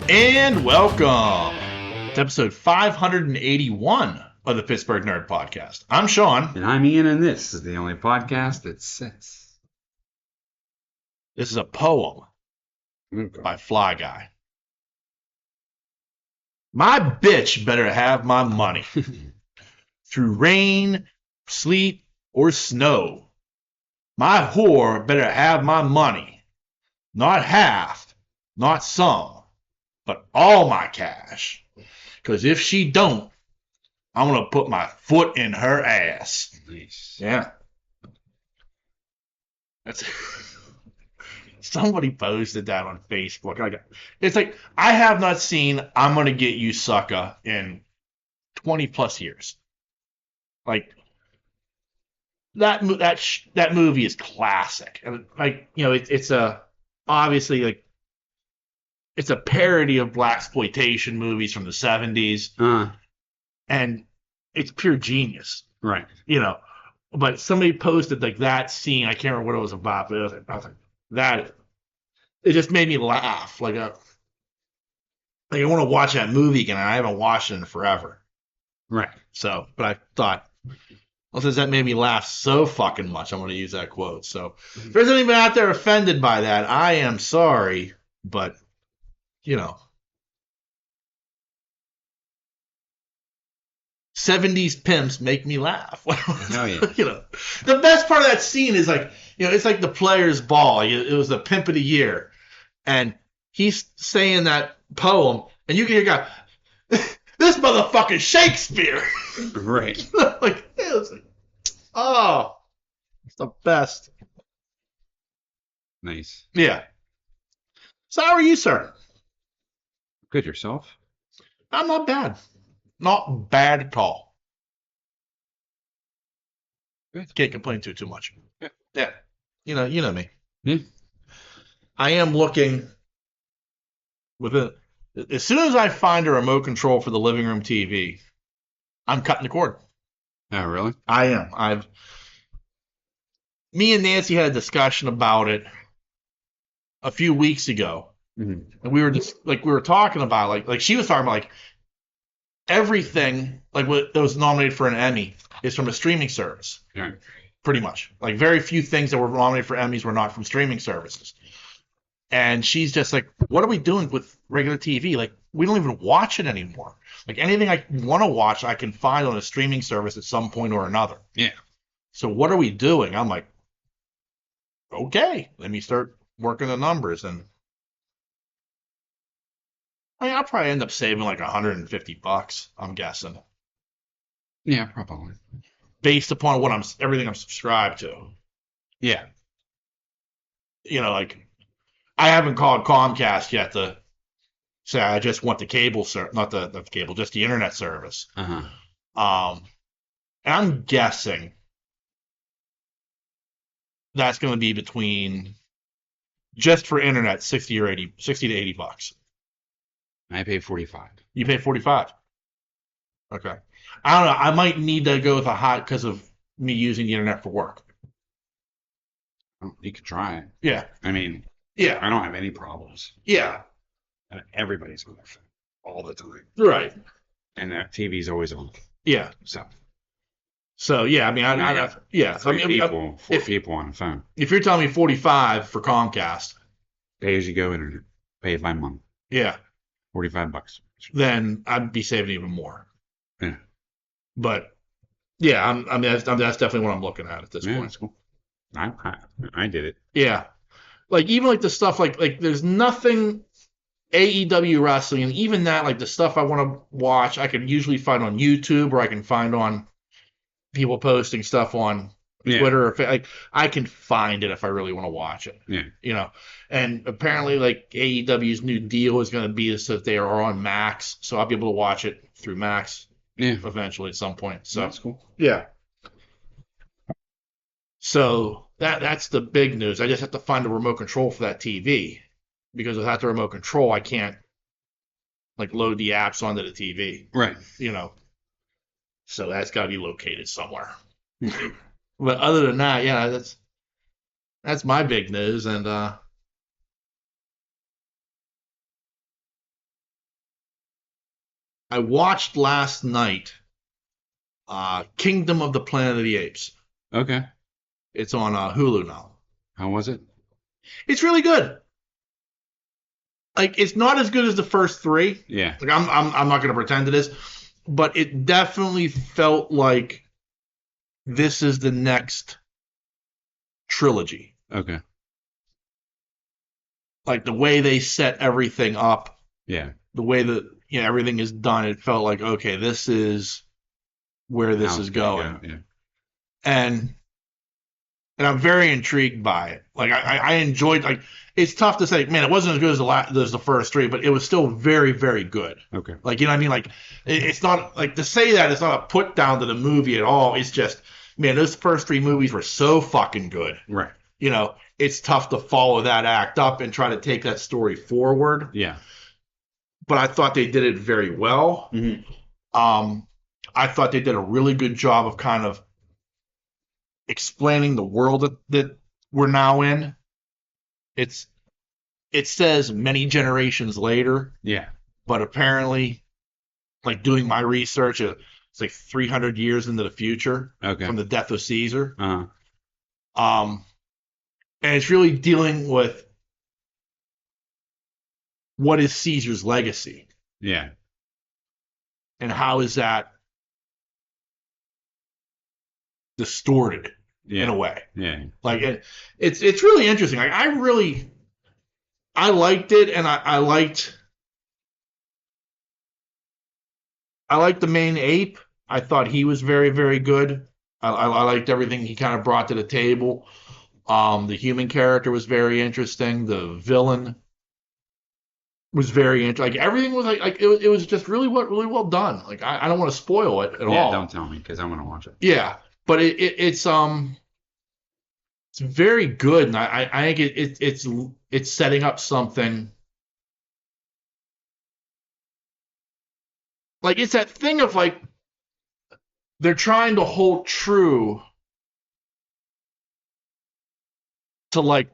And welcome to episode 581 of the Pittsburgh Nerd Podcast. I'm Sean. And I'm Ian, and this is the only podcast that sits. This is a poem by Fly Guy. My bitch better have my money. Through rain, sleet, or snow. My whore better have my money. Not half, not some, but all my cash. Because if she don't, I'm going to put my foot in her ass. Nice. Yeah. That's somebody posted that on Facebook. It's like, I have not seen I'm going to get you sucker in 20 plus years. Like, that movie is classic. And like, you know, it's obviously like, it's a parody of blaxploitation movies from the 70s. And it's pure genius. Right. You know, but somebody posted like that scene. I can't remember what it was about, but I was like, that, it just made me laugh. Like I want to watch that movie again. And I haven't watched it in forever. Right. So, but I thought, well, since that made me laugh so fucking much, I'm going to use that quote. So, if there's anybody out there offended by that, I am sorry, but you know, 70s pimps make me laugh. Oh, yeah. You know, the best part of that scene is like, you know, it's like the Players Ball. It was the Pimp of the Year, and he's saying that poem, and you can hear guy, this motherfucking Shakespeare. Right. Like, it was like, oh, it's the best. Nice. Yeah. So how are you, sir? Good, yourself? I'm not bad. Not bad at all. Good. Can't complain too much. Yeah. Yeah. You know me. Yeah. I am looking as soon as I find a remote control for the living room TV, I'm cutting the cord. Oh, really? I am. Me and Nancy had a discussion about it a few weeks ago. Mm-hmm. And we were talking about like she was talking about like everything like what that was nominated for an Emmy is from a streaming service. Yeah. Pretty much. Like very few things that were nominated for Emmys were not from streaming services. And she's just like, what are we doing with regular TV? Like, we don't even watch it anymore. Like anything I want to watch, I can find on a streaming service at some point or another. Yeah. So what are we doing? I'm like, okay, let me start working the numbers. And I mean, I'll probably end up saving like $150, I'm guessing, Yeah, probably. based upon everything I'm subscribed to. Yeah. You know, like I haven't called Comcast yet to say I just want the cable not the cable, just the internet service. Uh-huh. And I'm guessing that's going to be between just for internet 60 to $80. I pay 45. You pay 45. Okay. I don't know. I might need to go with a hot because of me using the internet for work. Oh, you could try it. Yeah. I mean, Yeah. I don't have any problems. Yeah. Everybody's on their phone all the time. Right. And that TV's always on. Yeah. So yeah. I mean, yeah. four I mean, people on the phone. if you're telling me 45 for Comcast, Pay as you go internet. Pay by month. yeah, $45. then I'd be saving even more. Yeah. But yeah, I mean that's definitely what I'm looking at this Yeah, point. that's cool. I did it. Yeah, like even like the stuff like there's nothing AEW wrestling, and even that like the stuff I want to watch, I can usually find on YouTube or I can find on people posting stuff on Twitter or like I can find it if I really want to watch it. Yeah. You know, and apparently like AEW's new deal is going to be so that they are on Max, so I'll be able to watch it through Max. Yeah. Eventually at some point. So That's cool. yeah. So that's the big news. I just have to find a remote control for that TV because without the remote control, I can't like load the apps onto the TV. Right. You know. So that's got to be located somewhere. But other than that, yeah, that's my big news. And I watched last night Kingdom of the Planet of the Apes. Okay. It's on Hulu now. How was it? It's really good. Like, it's not as good as the first three. Yeah. Like, I'm not going to pretend it is, but it definitely felt like this is the next trilogy. Okay. Like, the way they set everything up, Yeah. the way that everything is done, it felt like, okay, this is where this is going. Yeah. And I'm very intrigued by it. Like, I enjoyed, like, it's tough to say, man, it wasn't as good as the first three, but it was still very, very good. Okay. Like, you know what I mean? Like, it's not, like, to say that it's not a put down to the movie at all. It's just, man, those first three movies were so fucking good. Right. You know, it's tough to follow that act up and try to take that story forward. Yeah. But I thought they did it very well. Mm-hmm. I thought they did a really good job of kind of explaining the world that we're now in. It says many generations later. Yeah. But apparently, like, doing my research, it's like 300 years into the future from the death of Caesar. Uh-huh. And it's really dealing with what is Caesar's legacy. Yeah. And how is that distorted in a way? Yeah. Like, it's really interesting. Like, I liked it, and I liked the main ape. I thought he was very, very good. I liked everything he kind of brought to the table. The human character was very interesting. The villain was very interesting. Like, everything was like it was just really well done. Like, I don't want to spoil it at all. Yeah, don't tell me because I want to watch it. Yeah, but it's very good, and I think it's setting up something. Like, it's that thing of, like, they're trying to hold true to, like,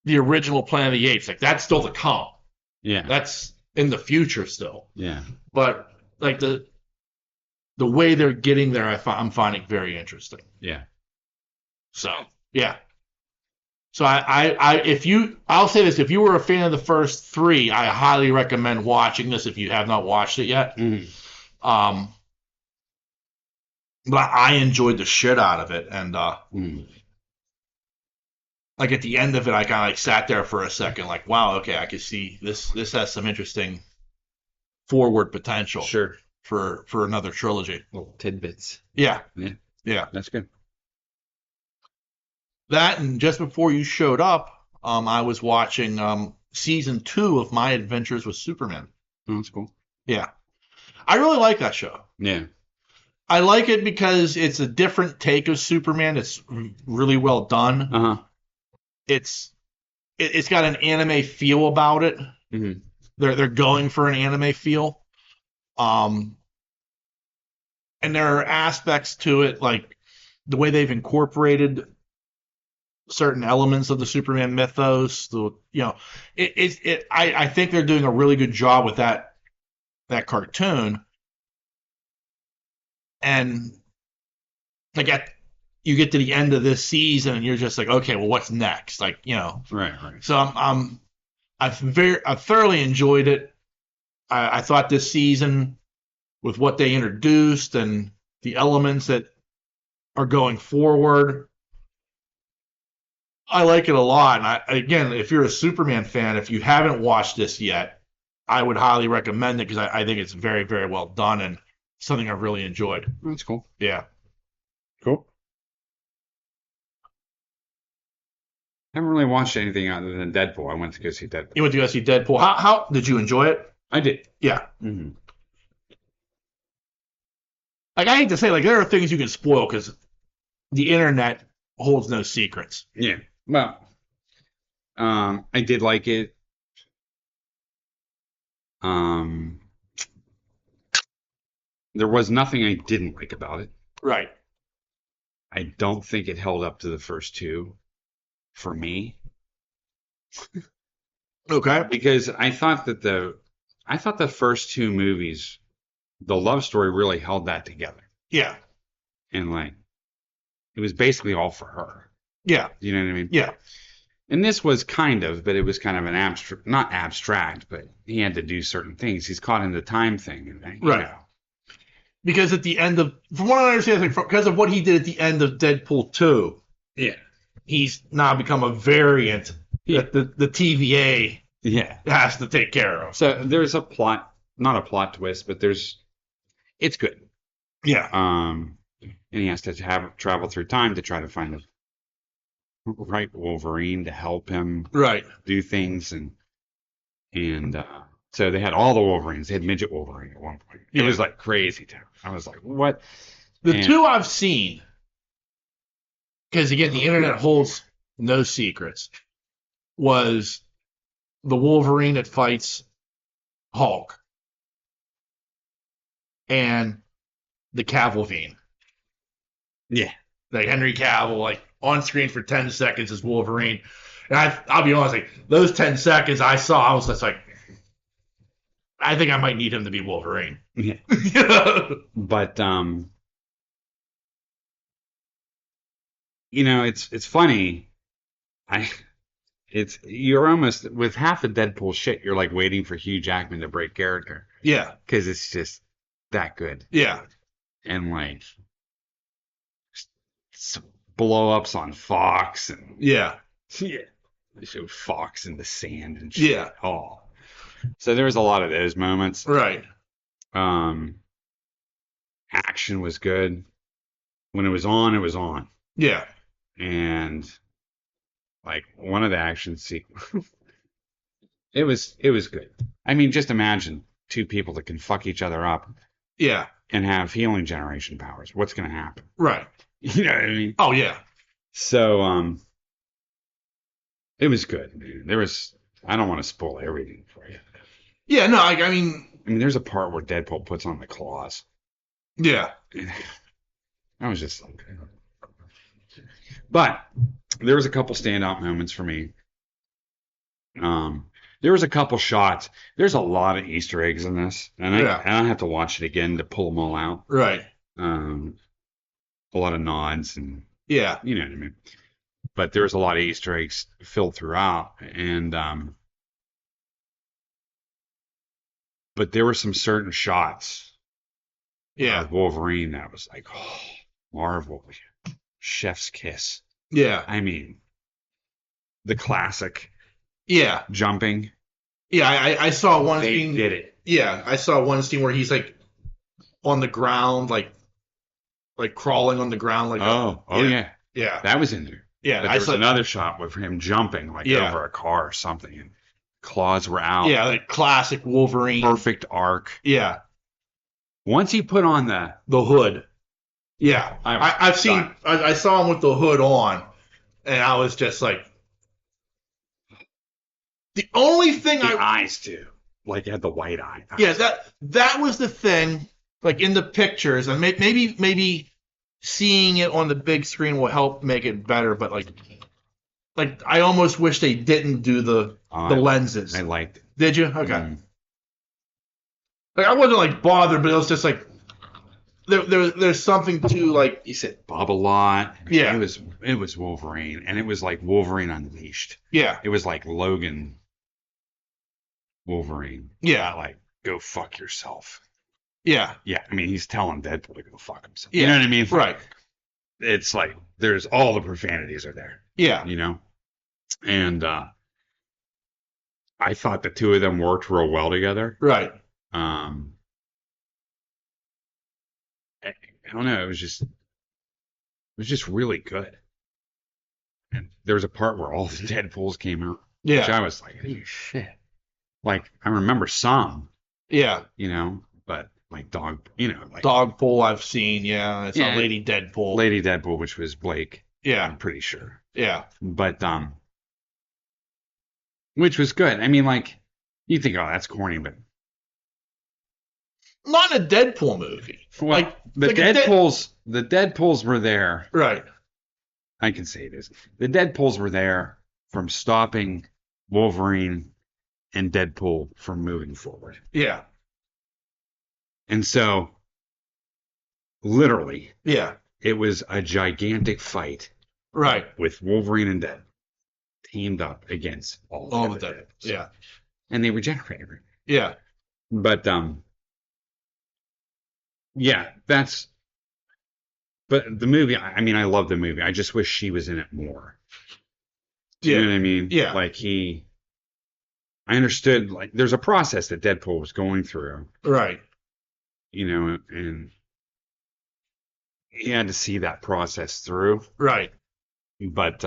the original Planet of the Apes. Like, that's still to come. Yeah. That's in the future still. Yeah. But, like, the way they're getting there, I'm finding very interesting. Yeah. So, yeah. So I'll say this, if you were a fan of the first three, I highly recommend watching this if you have not watched it yet. Mm-hmm. But I enjoyed the shit out of it, and like, at the end of it, I kind of, like, sat there for a second, like, wow, okay, I can see this has some interesting forward potential. Sure. For another trilogy. Little tidbits. Yeah. Yeah. That's good. That, and just before you showed up, I was watching season 2 of My Adventures with Superman. Oh, that's cool. Yeah. I really like that show. Yeah. I like it because it's a different take of Superman. It's really well done. Uh-huh. It's got an anime feel about it. Mm-hmm. They're going for an anime feel. And there are aspects to it, like the way they've incorporated certain elements of the Superman mythos. I think they're doing a really good job with that cartoon. And, like, you get to the end of this season and you're just like, okay, well, what's next? Like, Right. So I thoroughly enjoyed it. I thought this season, with what they introduced and the elements that are going forward, I like it a lot. And again, if you're a Superman fan, if you haven't watched this yet, I would highly recommend it because I think it's very, very well done and something I've really enjoyed. That's cool. Yeah. Cool. I haven't really watched anything other than Deadpool. I went to go see Deadpool. You went to go see Deadpool. How did you enjoy it? I did. Yeah. Mm-hmm. Like, I hate to say, like, there are things you can spoil because the internet holds no secrets. Yeah. Well, I did like it. There was nothing I didn't like about it. Right. I don't think it held up to the first two for me. Okay. Because I thought that the I thought the first two movies, the love story really held that together. Yeah. And like, it was basically all for her. Yeah. You know what I mean? Yeah. And this was kind of, but it was kind of an abstract, not abstract, but he had to do certain things. He's caught in the time thing. And, Right. Because at the end of, from what I understand, because of what he did at the end of Deadpool 2, yeah, he's now become a variant that the TVA has to take care of. So there's a plot, not a plot twist, but it's good. Yeah. And he has to travel through time to try to find the right Wolverine to help him do things. And so they had all the Wolverines. They had midget Wolverine at one point. It was like crazy town. I was like, what? The two I've seen, because again, the internet holds no secrets, was the Wolverine that fights Hulk and the Cavill. Yeah. Like Henry Cavill, like on screen for 10 seconds as Wolverine. And I'll be honest, like those 10 seconds I saw, I was just like, I think I might need him to be Wolverine. Yeah. But it's funny. You're almost with half the Deadpool shit. You're like waiting for Hugh Jackman to break character. Yeah, because it's just that good. Yeah, and like blow ups on Fox and yeah, they showed Fox in the sand and shit. Yeah. Oh, so there was a lot of those moments. Right. Action was good. When it was on, it was on. Yeah. And like one of the action sequences, it was good. I mean, just imagine two people that can fuck each other up. Yeah. And have healing generation powers. What's going to happen? Right. You know what I mean? Oh yeah. So it was good. I don't want to spoil everything for you. Yeah. No. I mean, there's a part where Deadpool puts on the claws. Yeah. I was just like, but there was a couple standout moments for me. There was a couple shots. There's a lot of Easter eggs in this, and I have to watch it again to pull them all out. Right. A lot of nods and you know what I mean. But there was a lot of Easter eggs filled throughout, and but there were some certain shots. Yeah. Of Wolverine that was like, oh, Marvel, chef's kiss. Yeah. I mean, the classic. Yeah. Jumping. Yeah, I saw one scene. They did it. Yeah, I saw one scene where he's like on the ground, like crawling on the ground, like. Oh yeah. Yeah. That was in there. Yeah. But there was another shot with him jumping like over a car or something, and claws were out. Yeah, like classic Wolverine. Perfect arc. Yeah. Once he put on the hood. Yeah. I saw him with the hood on, and I was just like. The only thing eyes too, like had the white eye. Yeah, that was the thing. Like in the pictures, and maybe seeing it on the big screen will help make it better. But like I almost wish they didn't do the lenses. I liked it. Did you? Okay. Like I wasn't like bothered, but it was just like there's something to like. He said Bob a lot. Yeah. It was Wolverine, and it was like Wolverine Unleashed. Yeah. It was like Logan. Wolverine. Yeah. Like, go fuck yourself. Yeah. Yeah. I mean, he's telling Deadpool to go fuck himself. Yeah. You know what I mean? Right. It's like, there's all the profanities are there. Yeah. You know? And I thought the two of them worked real well together. Right. I don't know. It was just really good. And there was a part where all the Deadpools came out. Yeah. Which I was like, holy shit. Like, I remember some. Yeah. You know, but like like Dogpool I've seen, yeah. It's a Lady Deadpool. Lady Deadpool, which was Blake. Yeah. I'm pretty sure. Yeah. But which was good. I mean, like, you think, oh, that's corny, but not in a Deadpool movie. Well, like the Deadpools were there. Right. I can say this. The Deadpools were there from stopping Wolverine and Deadpool from moving forward. Yeah. And so, literally, yeah, it was a gigantic fight. Right. With Wolverine and Dead teamed up against all the Dead. Yeah. And they regenerated. Yeah. But yeah, but the movie, I mean, I love the movie. I just wish she was in it more. Do you know what I mean? Yeah. Like I understood, like, there's a process that Deadpool was going through. Right. You know, and he had to see that process through. Right. But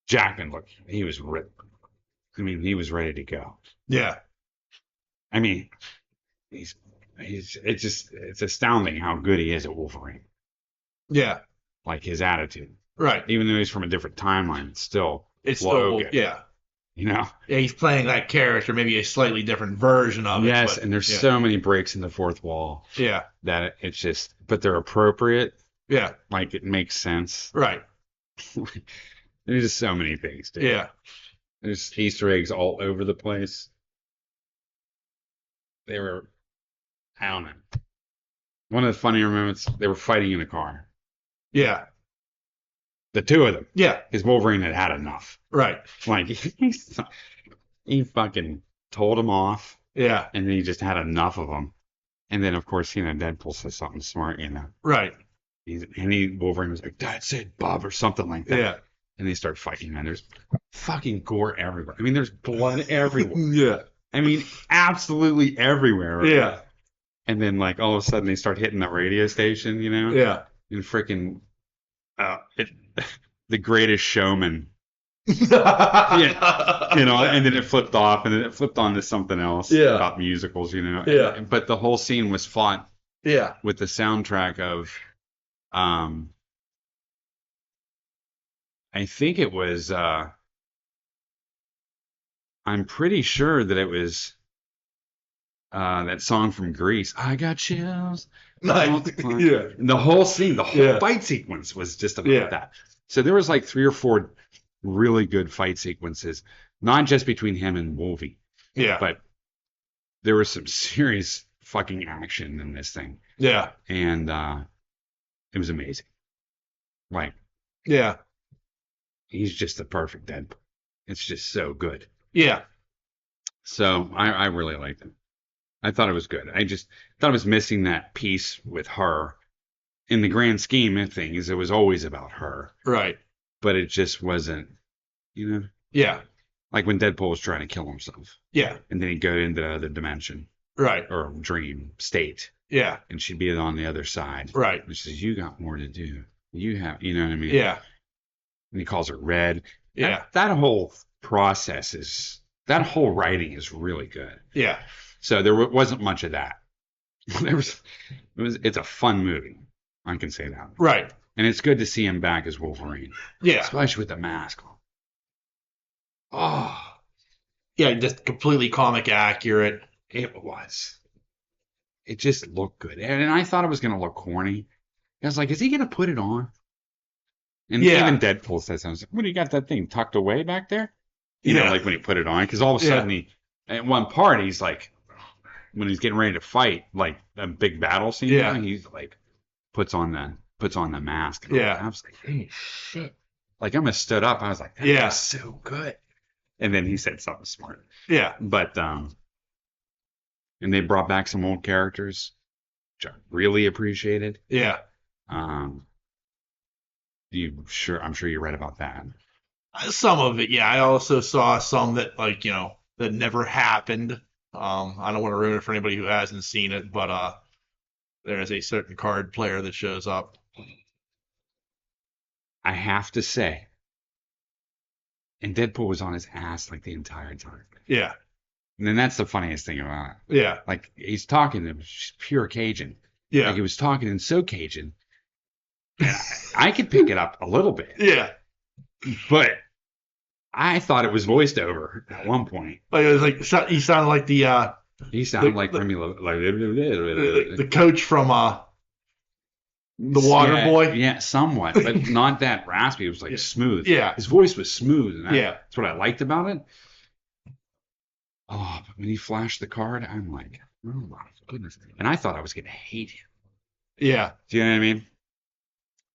Jackman, look, he was ripped. I mean, he was ready to go. Yeah. I mean, it's astounding how good he is at Wolverine. Yeah. Like his attitude. Right. Even though he's from a different timeline, it's still Logan. Yeah. You know? Yeah, he's playing that character, maybe a slightly different version of it. Yes, and there's so many breaks in the fourth wall. Yeah. That it's just, but they're appropriate. Yeah. Like it makes sense. Right. There's just so many things, dude. Yeah. There's Easter eggs all over the place. They were, I don't know. One of the funnier moments, they were fighting in a car. Yeah. The two of them. Yeah. Because Wolverine had enough. Right. Like, he fucking told him off. Yeah. And then he just had enough of them. And then, of course, you know, Deadpool says something smart, you know. Right. Wolverine was like, Dad said Bob or something like that. Yeah. And they start fighting, man. There's fucking gore everywhere. I mean, there's blood everywhere. Yeah. I mean, absolutely everywhere. Right? Yeah. And then, like, all of a sudden they start hitting the radio station, you know? Yeah. And freaking, the Greatest Showman. Yeah. You know, and then it flipped off, and then it flipped on to something else about musicals, you know? Yeah. But the whole scene was fought with the soundtrack of, I think it was, I'm pretty sure that it was that song from Grease. I got chills. Nice. Yeah. And the whole scene, the whole fight sequence was just about that. So there was like 3 or 4 really good fight sequences, not just between him and Wolvie. Yeah. But there was some serious fucking action in this thing. Yeah. And it was amazing. Like, yeah. He's just the perfect Deadpool. It's just so good. Yeah. So I really liked him. I thought it was good. I just thought it was missing that piece with her. In the grand scheme of things, it was always about her. Right. But it just wasn't, you know? Yeah. Like when Deadpool was trying to kill himself. Yeah. And then he'd go into the other dimension. Right. Or dream state. Yeah. And she'd be on the other side. Right. And she says, you got more to do. You have, you know what I mean? Yeah. And he calls her Red. Yeah. That whole process is, that whole writing is really good. Yeah. So there wasn't much of that. It's a fun movie. I can say that. Right. And it's good to see him back as Wolverine. Yeah. Especially with the mask on. Oh. Yeah, just completely comic accurate. It was. It just looked good. And I thought it was going to look corny. I was like, is he going to put it on? And even Deadpool says something. What do you got that thing tucked away back there? You know, like when he put it on. Because all of a sudden at one part, he's like, when he's getting ready to fight, like a big battle scene, he's like, puts on the mask. And I was like, hey, shit. Like, I almost stood up. I was like, that's so good. And then he said something smart. Yeah. But, and they brought back some old characters, which I really appreciated. Yeah. I'm sure you read about that. Some of it, yeah. I also saw some that, like, you know, that never happened. I don't want to ruin it for anybody who hasn't seen it, but there's a certain card player that shows up. I have to say, and Deadpool was on his ass like the entire time. Yeah. And then that's the funniest thing about it. Yeah. Like, he's talking to him, pure Cajun. Yeah. Like, he was talking in so Cajun. I could pick it up a little bit. Yeah. But I thought it was voiced over at one point. Like, it was like, he sounded like the he sounded like Remy, the coach from The water boy? Yeah, somewhat, but not that raspy. It was like smooth. Yeah. His voice was smooth. And Yeah. That's what I liked about it. Oh, but when he flashed the card, I'm like, oh my goodness. And I thought I was going to hate him. Yeah. Do you know what I mean?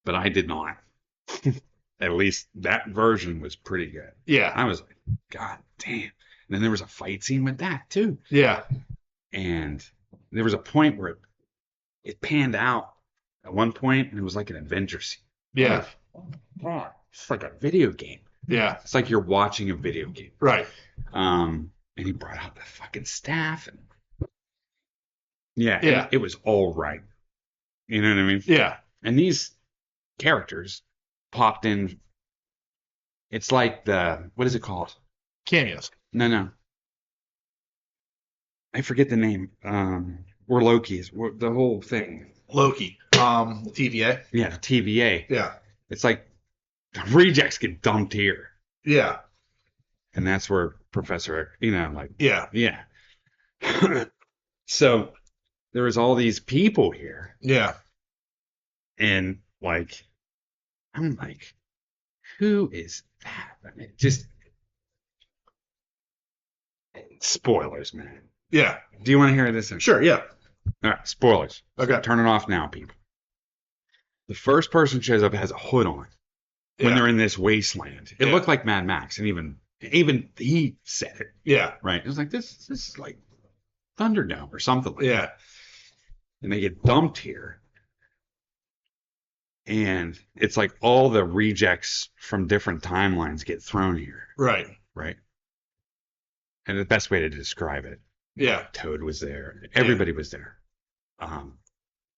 But I did not. At least that version was pretty good. Yeah. I was like, God damn. And then there was a fight scene with that too. Yeah. And there was a point where it panned out at one point, and it was like an adventure scene. Yeah. Oh, it's like a video game. Yeah. It's like you're watching a video game. Right. And he brought out the fucking staff. And Yeah. It was all right. You know what I mean? Yeah. And these characters popped in. It's like what is it called? Cameos. No. I forget the name. Or Loki's. The whole thing. Loki. The TVA. Yeah, the TVA. Yeah. It's like the rejects get dumped here. Yeah. And that's where Professor, Yeah. Yeah. So there was all these people here. Yeah. And I'm like, who is that? I mean, just spoilers, man. Yeah. Do you want to hear this? Sure, yeah. All right, spoilers. Okay. So turn it off now, people. The first person shows up has a hood on when they're in this wasteland. It looked like Mad Max, and even he said it. Yeah. Right. It was like this is like Thunderdome or something like Yeah. that. And they get dumped here. And it's like all the rejects from different timelines get thrown here. Right. Right. And the best way to describe it. Yeah. Toad was there. Everybody was there.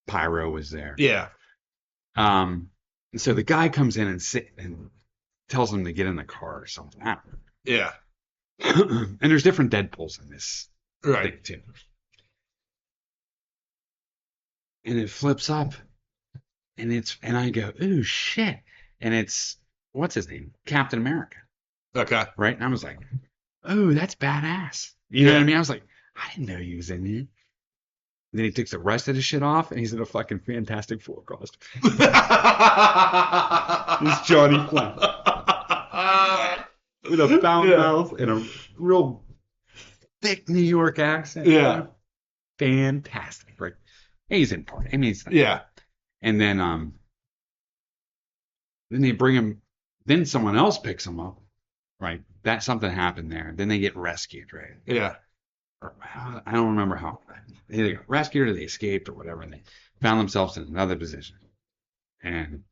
Pyro was there. Yeah. And so the guy comes in and tells him to get in the car or something. I don't know. Yeah. And there's different Deadpools in this Right. thing too. And it flips up, and I go, ooh, shit. And it's, what's his name? Captain America. Okay. Right? And I was like, oh, that's badass. You know what I mean? I was like, I didn't know he was in here. And then he takes the rest of the shit off, and he's in a fucking Fantastic Four costume. He's Johnny Flynn. With a fountain mouth and a real thick New York accent. Yeah. Fantastic. Right? He's in part. I mean, it's not. Yeah. And then they bring him. Then someone else picks him up. Right. That something happened there. Then they get rescued. Right. Yeah. Or, I don't remember how. They either got rescued or they escaped or whatever, and they found themselves in another position. And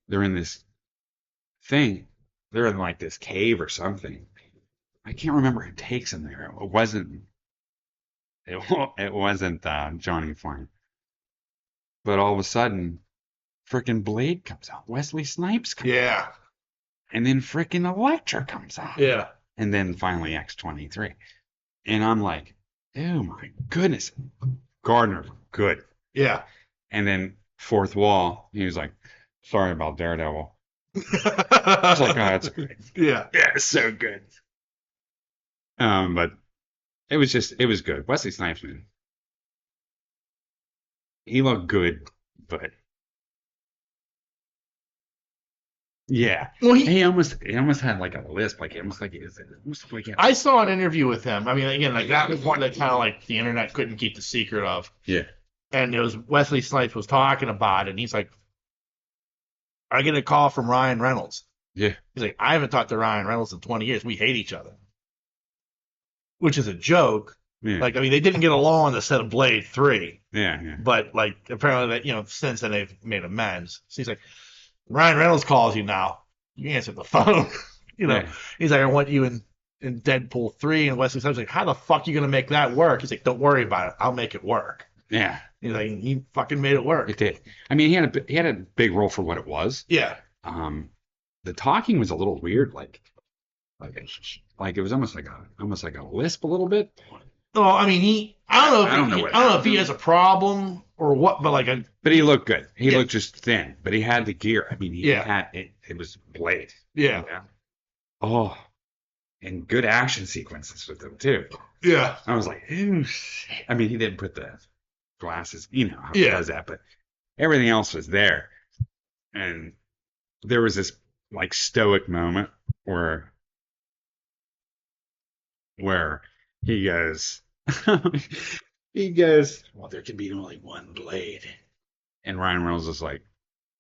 they're in this thing. They're in like this cave or something. I can't remember who takes them there. It wasn't Johnny Flynn. But all of a sudden, frickin' Blade comes out. Wesley Snipes comes out. And then frickin' Elektra comes out. Yeah. And then finally X-23. And I'm like, oh my goodness. Gardner, good. Yeah. And then fourth wall, he was like, sorry about Daredevil. I was like, oh, that's great. Yeah. Yeah, it's so good. But it was good. Wesley Snipes, man. He looked good, but yeah. Well, he almost had like a lisp, like almost like he was. I saw an interview with him. I mean, again, like that was one that kind of like the internet couldn't keep the secret of. Yeah. And it was Wesley Snipes was talking about it, and he's like, I get a call from Ryan Reynolds. Yeah. He's like, I haven't talked to Ryan Reynolds in 20 years. We hate each other. Which is a joke. Yeah. Like, I mean, they didn't get along on the set of Blade 3. Yeah, yeah. But, like, apparently, that since then they've made amends. So he's like, Ryan Reynolds calls you now. You answer the phone. Yeah. He's like, I want you in Deadpool 3. And Wesley Snipes like, how the fuck are you going to make that work? He's like, don't worry about it. I'll make it work. Yeah. He's like, he fucking made it work. It did. I mean, he had a big role for what it was. Yeah. The talking was a little weird, like it was almost like a lisp a little bit. Well, I mean, I don't know if he has a problem or what, but but he looked good. He looked just thin, but he had the gear. I mean, he had it. It was Blade. Yeah. Oh, and good action sequences with him too. Yeah. I was like, ooh, shit. I mean, he didn't put the glasses, how he does that, but everything else was there. And there was this like stoic moment where he goes, well, there can be only one blade. And Ryan Reynolds is like,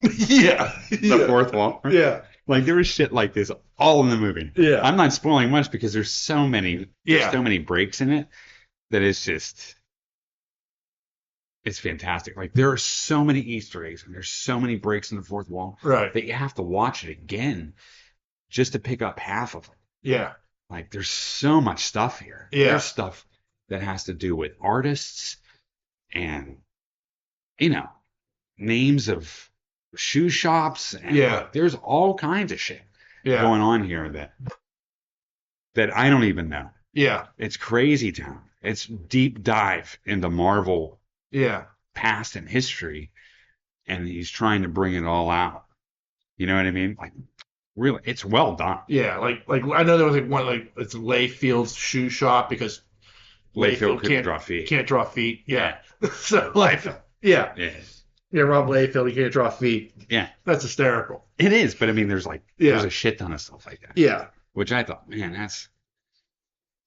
yeah. The fourth wall. Yeah. Like there was shit like this all in the movie. Yeah. I'm not spoiling much because there's so many breaks in it that it's fantastic. Like there are so many Easter eggs and there's so many breaks in the fourth wall that you have to watch it again just to pick up half of it. Yeah. Like there's so much stuff here. Yeah. There's stuff that has to do with artists and names of shoe shops and there's all kinds of shit going on here that I don't even know. Yeah. It's crazy town. It's deep dive into Marvel past and history, and he's trying to bring it all out. You know what I mean? Like really, it's well done. Yeah, like I know there was like one like it's Layfield's shoe shop because Layfield can't draw feet. Can't draw feet. Yeah. So like yeah. Rob Layfield, he can't draw feet. Yeah. That's hysterical. It is, but I mean there's a shit ton of stuff like that. Yeah. Which I thought, man, that's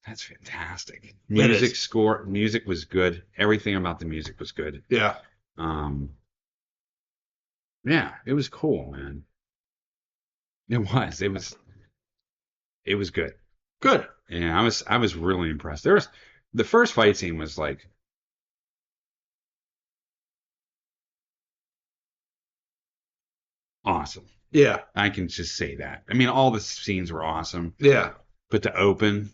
fantastic. Music was good. Everything about the music was good. Yeah. Yeah, it was cool, man. It was good. Good. Yeah, I was really impressed. The first fight scene was like awesome. Yeah. I can just say that. I mean, all the scenes were awesome. Yeah. But to open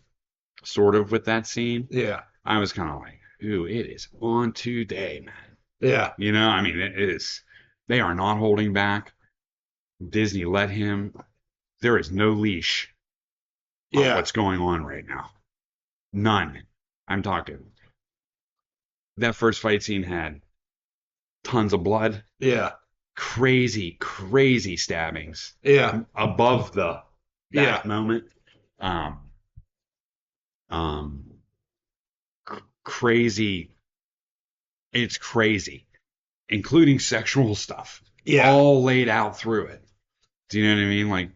sort of with that scene, I was kind of like, ooh, it is on today, man. Yeah. You know, I mean, it is. They are not holding back. Disney let him. There is no leash on what's going on right now. None. I'm talking. That first fight scene had tons of blood. Yeah. Crazy stabbings. Yeah. Above that moment. Crazy. It's crazy. Including sexual stuff. Yeah. All laid out through it. Do you know what I mean? Like,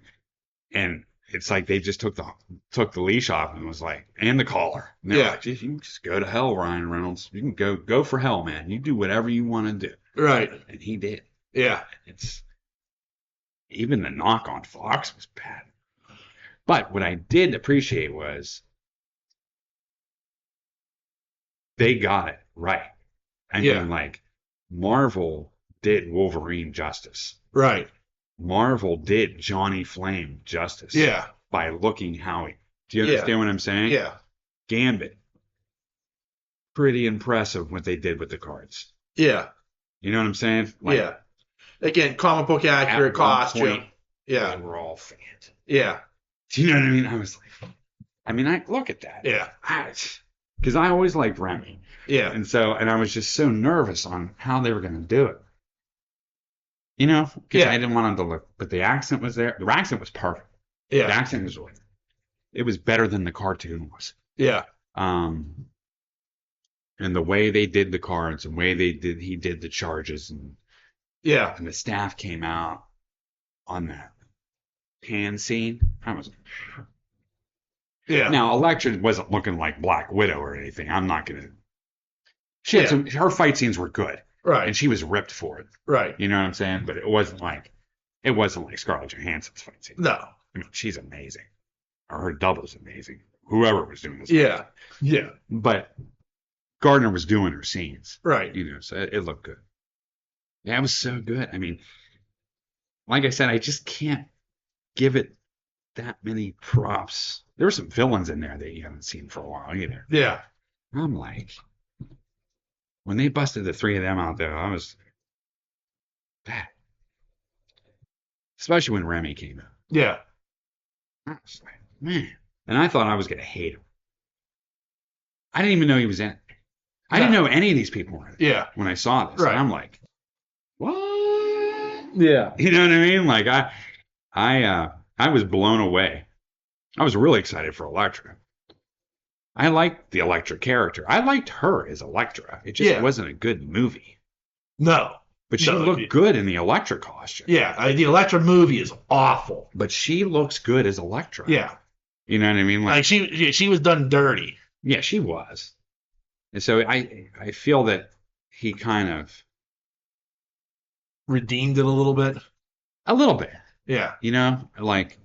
and it's like they just took the leash off and was like, and the collar. And they're like, you can just go to hell, Ryan Reynolds. You can go for hell, man. You do whatever you want to do. Right. And he did. Yeah. It's even the knock on Fox was bad. But what I did appreciate was they got it right. I mean, like Marvel did Wolverine justice. Right. Marvel did Johnny Flame justice. Yeah. By looking how he. Do you understand what I'm saying? Yeah. Gambit. Pretty impressive what they did with the cards. Yeah. You know what I'm saying? Like, Again, comic book accurate costume. Point, they were all fans. Yeah. Do you know what I mean? I was like, I look at that. Yeah. Because I always liked Remy. Yeah. And I was just so nervous on how they were going to do it. You know? Because I didn't want him to look. But the accent was there. The accent was perfect. Yeah. The accent was like, it was better than the cartoon was. Yeah. And the way they did the cards and the way he did the charges and and the staff came out on that hand scene. I was Now Elektra wasn't looking like Black Widow or anything. I'm not gonna. She had her fight scenes were good, right? And she was ripped for it, right? You know what I'm saying? But it wasn't like Scarlett Johansson's fight scene. No, I mean she's amazing, or her double's amazing. Whoever was doing this, yeah. But Gardner was doing her scenes, right? You know, so it looked good. Yeah, it was so good. I mean, like I said, I just can't give it that many props. There were some villains in there that you haven't seen for a while either. Yeah. I'm like, when they busted the three of them out there, I was bad. Especially when Remy came out. Yeah. I was like, man. And I thought I was going to hate him. I didn't even know he was in it. I didn't know any of these people were in it. Yeah. When I saw this. Right. And I'm like, what? Yeah. You know what I mean? Like, I was blown away. I was really excited for Elektra. I liked the Elektra character. I liked her as Elektra. It just wasn't a good movie. No. But she looked good in the Elektra costume. Yeah, the Elektra movie is awful. But she looks good as Elektra. Yeah. You know what I mean? Like she was done dirty. Yeah, she was. And so I feel that he kind of redeemed it a little bit. A little bit. Yeah. You know, like,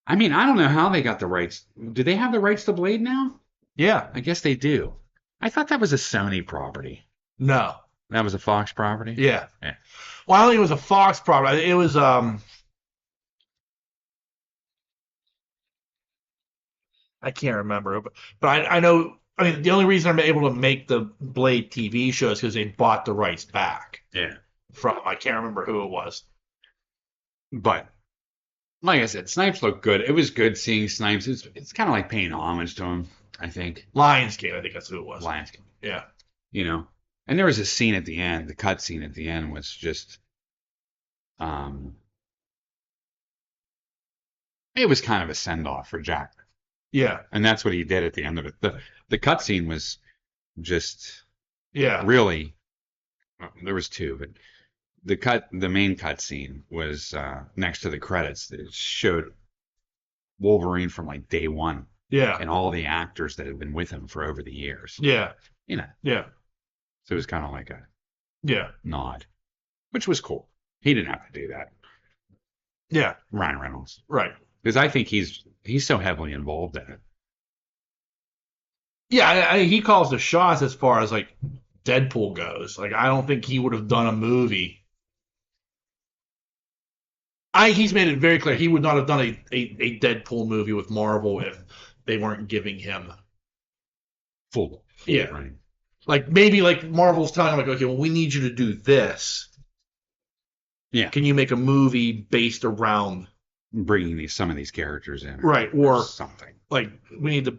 I mean, I don't know how they got the rights. Do they have the rights to Blade now? Yeah. I guess they do. I thought that was a Sony property. No. That was a Fox property? Yeah. Well, I don't think it was a Fox property. It was I can't remember, but I know. I mean, the only reason I'm able to make the Blade TV show is because they bought the rights back. Yeah. From I can't remember who it was. But like I said, Snipes looked good. It was good seeing Snipes. It's kind of like paying homage to him, I think. Lionsgate, I think that's who it was. Lionsgate. Yeah. You know, and there was a scene at the end. The cut scene at the end was just, it was kind of a send off for Jack. Yeah. And that's what he did at the end of it. The cut scene was just, really. There was two, but the main cut scene was next to the credits. It showed Wolverine from like day one. Yeah. And all the actors that had been with him for over the years. Yeah. You know. Yeah. So it was kind of like a nod, which was cool. He didn't have to do that. Yeah. Ryan Reynolds. Right. Because I think he's so heavily involved in it. Yeah, he calls the shots as far as like Deadpool goes. Like I don't think he would have done a movie. He's made it very clear he would not have done a Deadpool movie with Marvel if they weren't giving him full right. Like maybe like Marvel's telling him like, okay, well we need you to do this. Yeah. Can you make a movie based around bringing some of these characters in? Right, or something. Like we need to.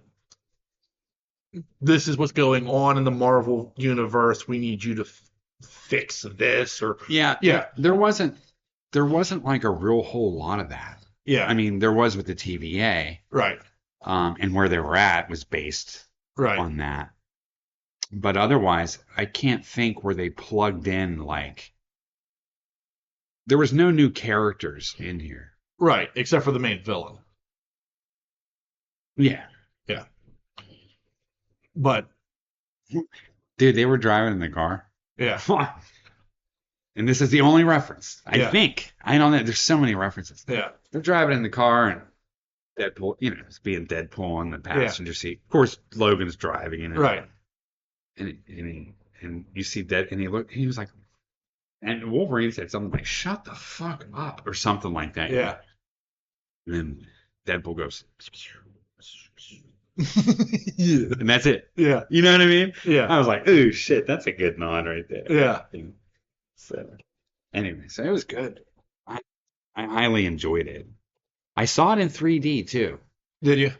This is what's going on in the Marvel universe. We need you to fix this, or There wasn't like a real whole lot of that. Yeah, I mean there was with the TVA, right? And where they were at was based on that. But otherwise, I can't think where they plugged in like. There was no new characters in here, right? Except for the main villain. Yeah. But, dude, they were driving in the car. Yeah. And this is the only reference. I think. I don't know. There's so many references. Yeah. They're driving in the car and Deadpool, you know, it's being Deadpool in the passenger seat. Of course, Logan's driving in it. Right. And you see that, and he was like, and Wolverine said something like, "Shut the fuck up," or something like that. Yeah. And then Deadpool goes, yeah. And that's it. Yeah. You know what I mean? Yeah. I was like, "Ooh, shit, that's a good nod right there." Yeah. So, anyway, so it was good. I highly enjoyed it. I saw it in 3D too. Did you?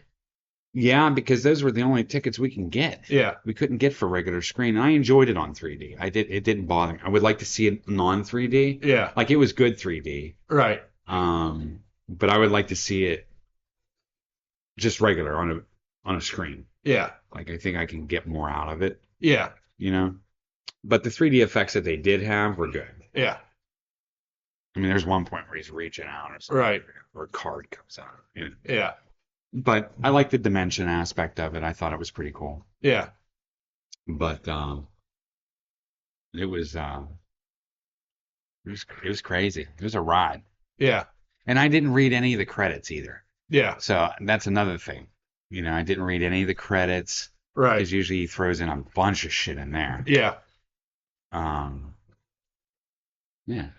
Yeah, because those were the only tickets we can get. Yeah. We couldn't get for regular screen. I enjoyed it on 3D. It didn't bother me. I would like to see it non 3D. Yeah. Like it was good 3D. Right. But I would like to see it just regular on a screen. Yeah. Like I think I can get more out of it. Yeah. You know? But the 3D effects that they did have were good. Yeah. I mean, there's one point where he's reaching out or something. Right. Or a card comes out. You know? Yeah. But I like the dimension aspect of it. I thought it was pretty cool. Yeah. But it was crazy. It was a ride. Yeah. And I didn't read any of the credits either. Yeah. So that's another thing. You know, I didn't read any of the credits. Right. Because usually he throws in a bunch of shit in there. Yeah. Yeah.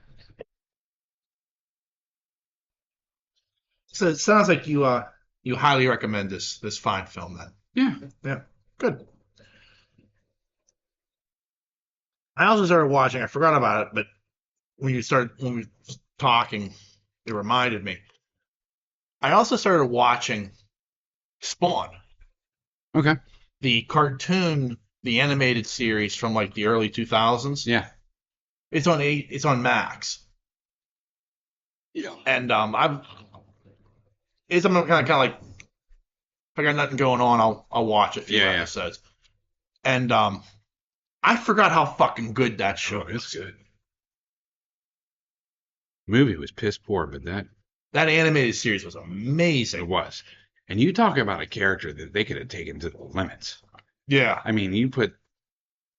So it sounds like you highly recommend this fine film then. Yeah. Yeah. Good. I also started watching. I forgot about it, but when we were talking, it reminded me. I also started watching Spawn. Okay. The cartoon, the animated series from like the early 2000s. Yeah. It's on Max. Yeah. And I'm kind of like, if I got nothing going on, I'll watch a few episodes. And I forgot how fucking good that show is. It's good. movie was piss poor, but that animated series was amazing. It was. And you talk about a character that they could have taken to the limits. Yeah. I mean, you put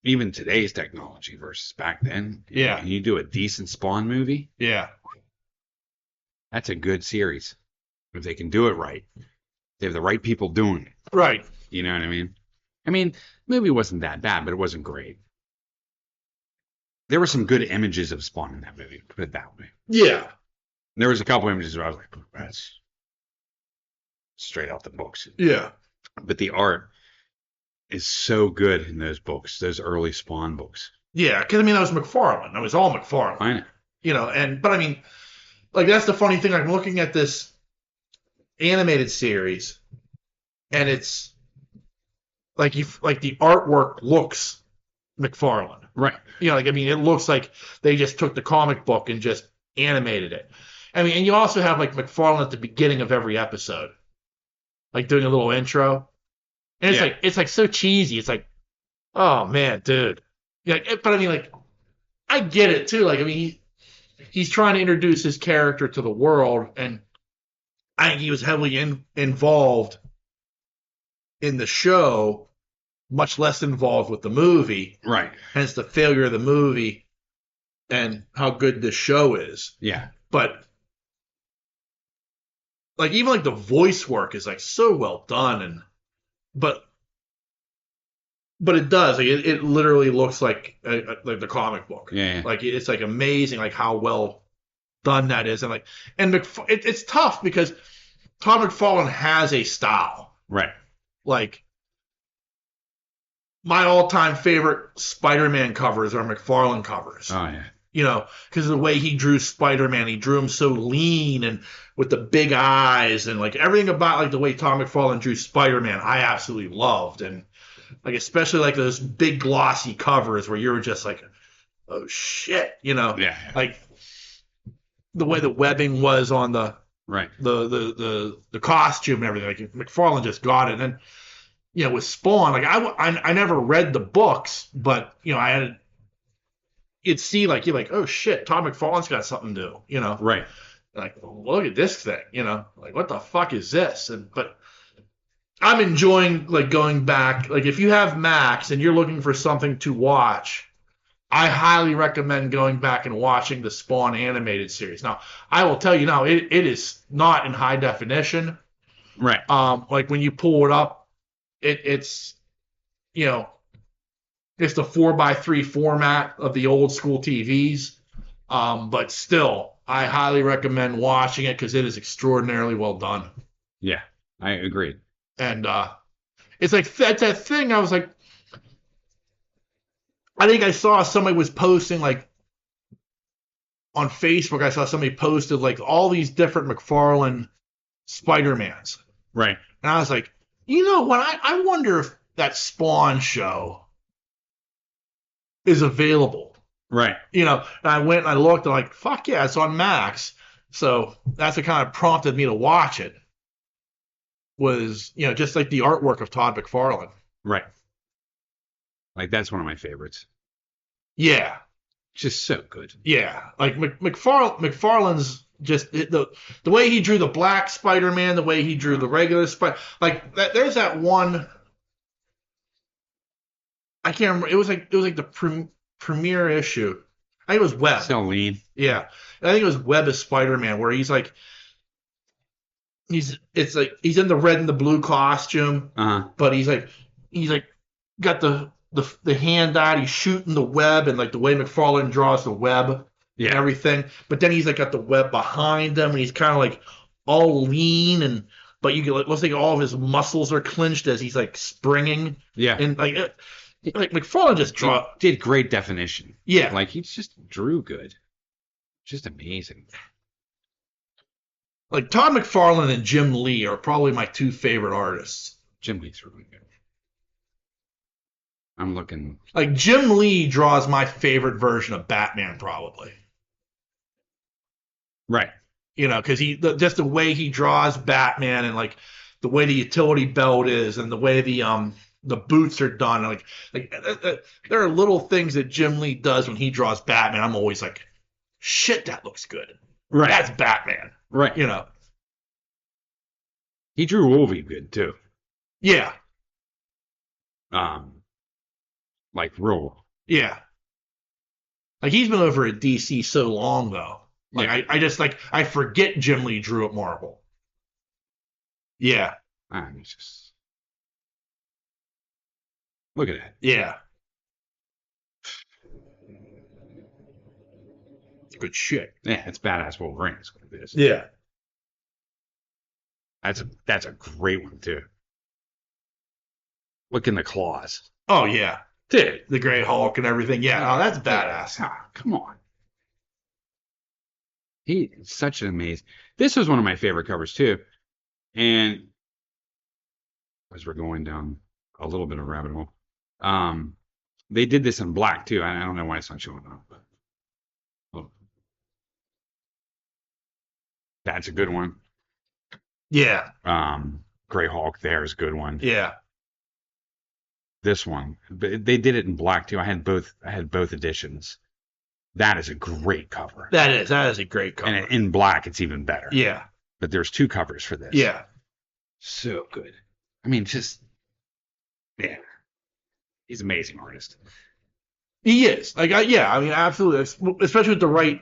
even today's technology versus back then. Yeah. And you do a decent Spawn movie. Yeah. That's a good series. If they can do it right. They have the right people doing it. Right. You know what I mean? I mean, the movie wasn't that bad, but it wasn't great. There were some good images of Spawn in that movie, put it that way. Yeah. There was a couple images where I was like, that's straight out the books. Yeah. But the art is so good in those books, those early Spawn books. Yeah, because I mean that was McFarlane. That was all McFarlane. I know. You know, but I mean, like that's the funny thing. I'm looking at this animated series, and it's like the artwork looks McFarlane. Right. You know, like I mean, it looks like they just took the comic book and just animated it. I mean, and you also have like McFarlane at the beginning of every episode, like doing a little intro, and it's like so cheesy. It's like, oh man, dude. Yeah, but I mean, like, I get it too. Like, I mean, he's trying to introduce his character to the world, and I think he was heavily involved in the show, much less involved with the movie. Right. Hence the failure of the movie and how good the show is. Yeah. But like even like the voice work is like so well done, and but it does. Like, it literally looks like the comic book. Yeah. Like it's like amazing, like how well done that is, and like it's tough because Todd McFarlane has a style. Right. Like my all-time favorite Spider-Man covers are McFarlane covers. Oh yeah. You know, because of the way he drew Spider-Man, he drew him so lean and with the big eyes, and like everything about like the way Todd McFarlane drew Spider-Man, I absolutely loved. And like especially like those big glossy covers where you were just like, oh shit, you know? Yeah. Like the way the webbing was on the right the costume and everything. Like McFarlane just got it. And then, you know, with Spawn, like I never read the books, but you know, you'd see like you're like, oh shit, Todd McFarlane's got something to do, you know? Right. Like, well, look at this thing, you know? Like, what the fuck is this? But I'm enjoying like going back. Like, if you have Max and you're looking for something to watch, I highly recommend going back and watching the Spawn animated series. Now, I will tell you now, it is not in high definition. Right. Like when you pull it up, it's you know, it's the 4:3 format of the old school TVs. But still, I highly recommend watching it because it is extraordinarily well done. Yeah, I agree. And it's like that's that thing. I was like, I think I saw somebody was posting like on Facebook. I saw somebody posted like all these different McFarlane Spider-Mans. Right. And I was like, you know what? I wonder if that Spawn show is available. Right. You know, and I went and I looked and like, fuck yeah, it's on Max. So that's what kind of prompted me to watch it. Was, you know, just like the artwork of Todd McFarlane. Right. Like that's one of my favorites. Yeah. Just so good. Yeah. Like McFarlane's just the way he drew the black Spider-Man, the way he drew the regular Spider, like there's that one. I can't remember. It was like the premiere issue. I think it was Webb. So lean. Yeah, I think it was Webb as Spider-Man, where he's like, he's in the red and the blue costume, but he's like got the hand out, he's shooting the web, and like the way McFarlane draws the web and everything. But then he's like got the web behind him, and he's kind of like all lean, and but you can it looks like all of his muscles are clenched as he's like springing. Yeah, and like McFarlane just did great definition. Yeah, like he just drew good, just amazing. Like Todd McFarlane and Jim Lee are probably my two favorite artists. Jim Lee's really good. I'm looking. Like Jim Lee draws my favorite version of Batman, probably. Right. You know, because just the way he draws Batman, and like the way the utility belt is, and the way the boots are done, like there are little things that Jim Lee does when he draws Batman. I'm always like, shit, that looks good. Right. That's Batman. Right. You know. He drew Wolvie good too. Yeah. Like real. Yeah. Like he's been over at DC so long though. Like Yeah. I just like I forget Jim Lee drew at Marvel. Yeah. It's just look at that. Yeah. It's good shit. Yeah, it's badass Wolverine. Is what it is. Yeah. That's a great one too. Look in the claws. Oh yeah. Dude, the Grey Hulk and everything. Yeah, oh, that's badass. Come on. He's such an amazing. This was one of my favorite covers too. And as we're going down a little bit of rabbit hole, they did this in black too. I don't know why it's not showing up, but that's a good one. Yeah. Grey Hulk there is a good one. Yeah. This one, but they did it in black too. I had both editions. That is a great cover. That is a great cover. And in black, it's even better. Yeah. But there's 2 covers for this. Yeah. So good. I mean, just yeah, he's an amazing artist. He is. Like, I mean, absolutely. Especially with the right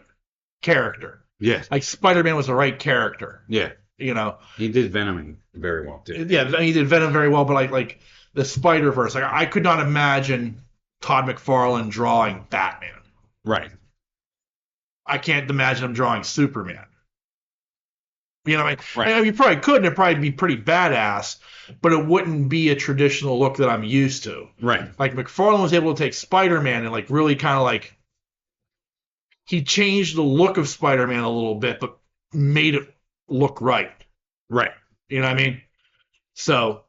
character. Yeah. Like, Spider-Man was the right character. Yeah. You know? He did Venom very well, too. Yeah, he did Venom very well, but like the Spider-Verse, like, I could not imagine Todd McFarlane drawing Batman. Right. I can't imagine him drawing Superman. You know what I mean? Right. I mean, you probably could, and it'd probably be pretty badass, but it wouldn't be a traditional look that I'm used to. Right. Like, McFarlane was able to take Spider-Man and, like, really kind of, like, he changed the look of Spider-Man a little bit, but made it look right. Right. You know what I mean? So,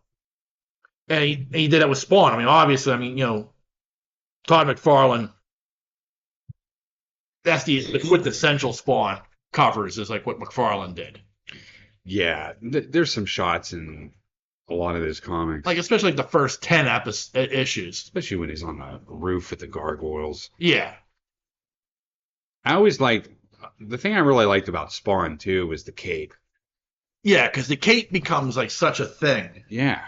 and he did that with Spawn. I mean, obviously, I mean, you know, Todd McFarlane, that's the quintessential Spawn covers is like what McFarlane did. Yeah. There's some shots in a lot of those comics. Like, especially like the first 10 issues. Especially when he's on the roof with the gargoyles. Yeah. I always liked, the thing I really liked about Spawn, too, was the cape. Yeah, because the cape becomes like such a thing. Yeah.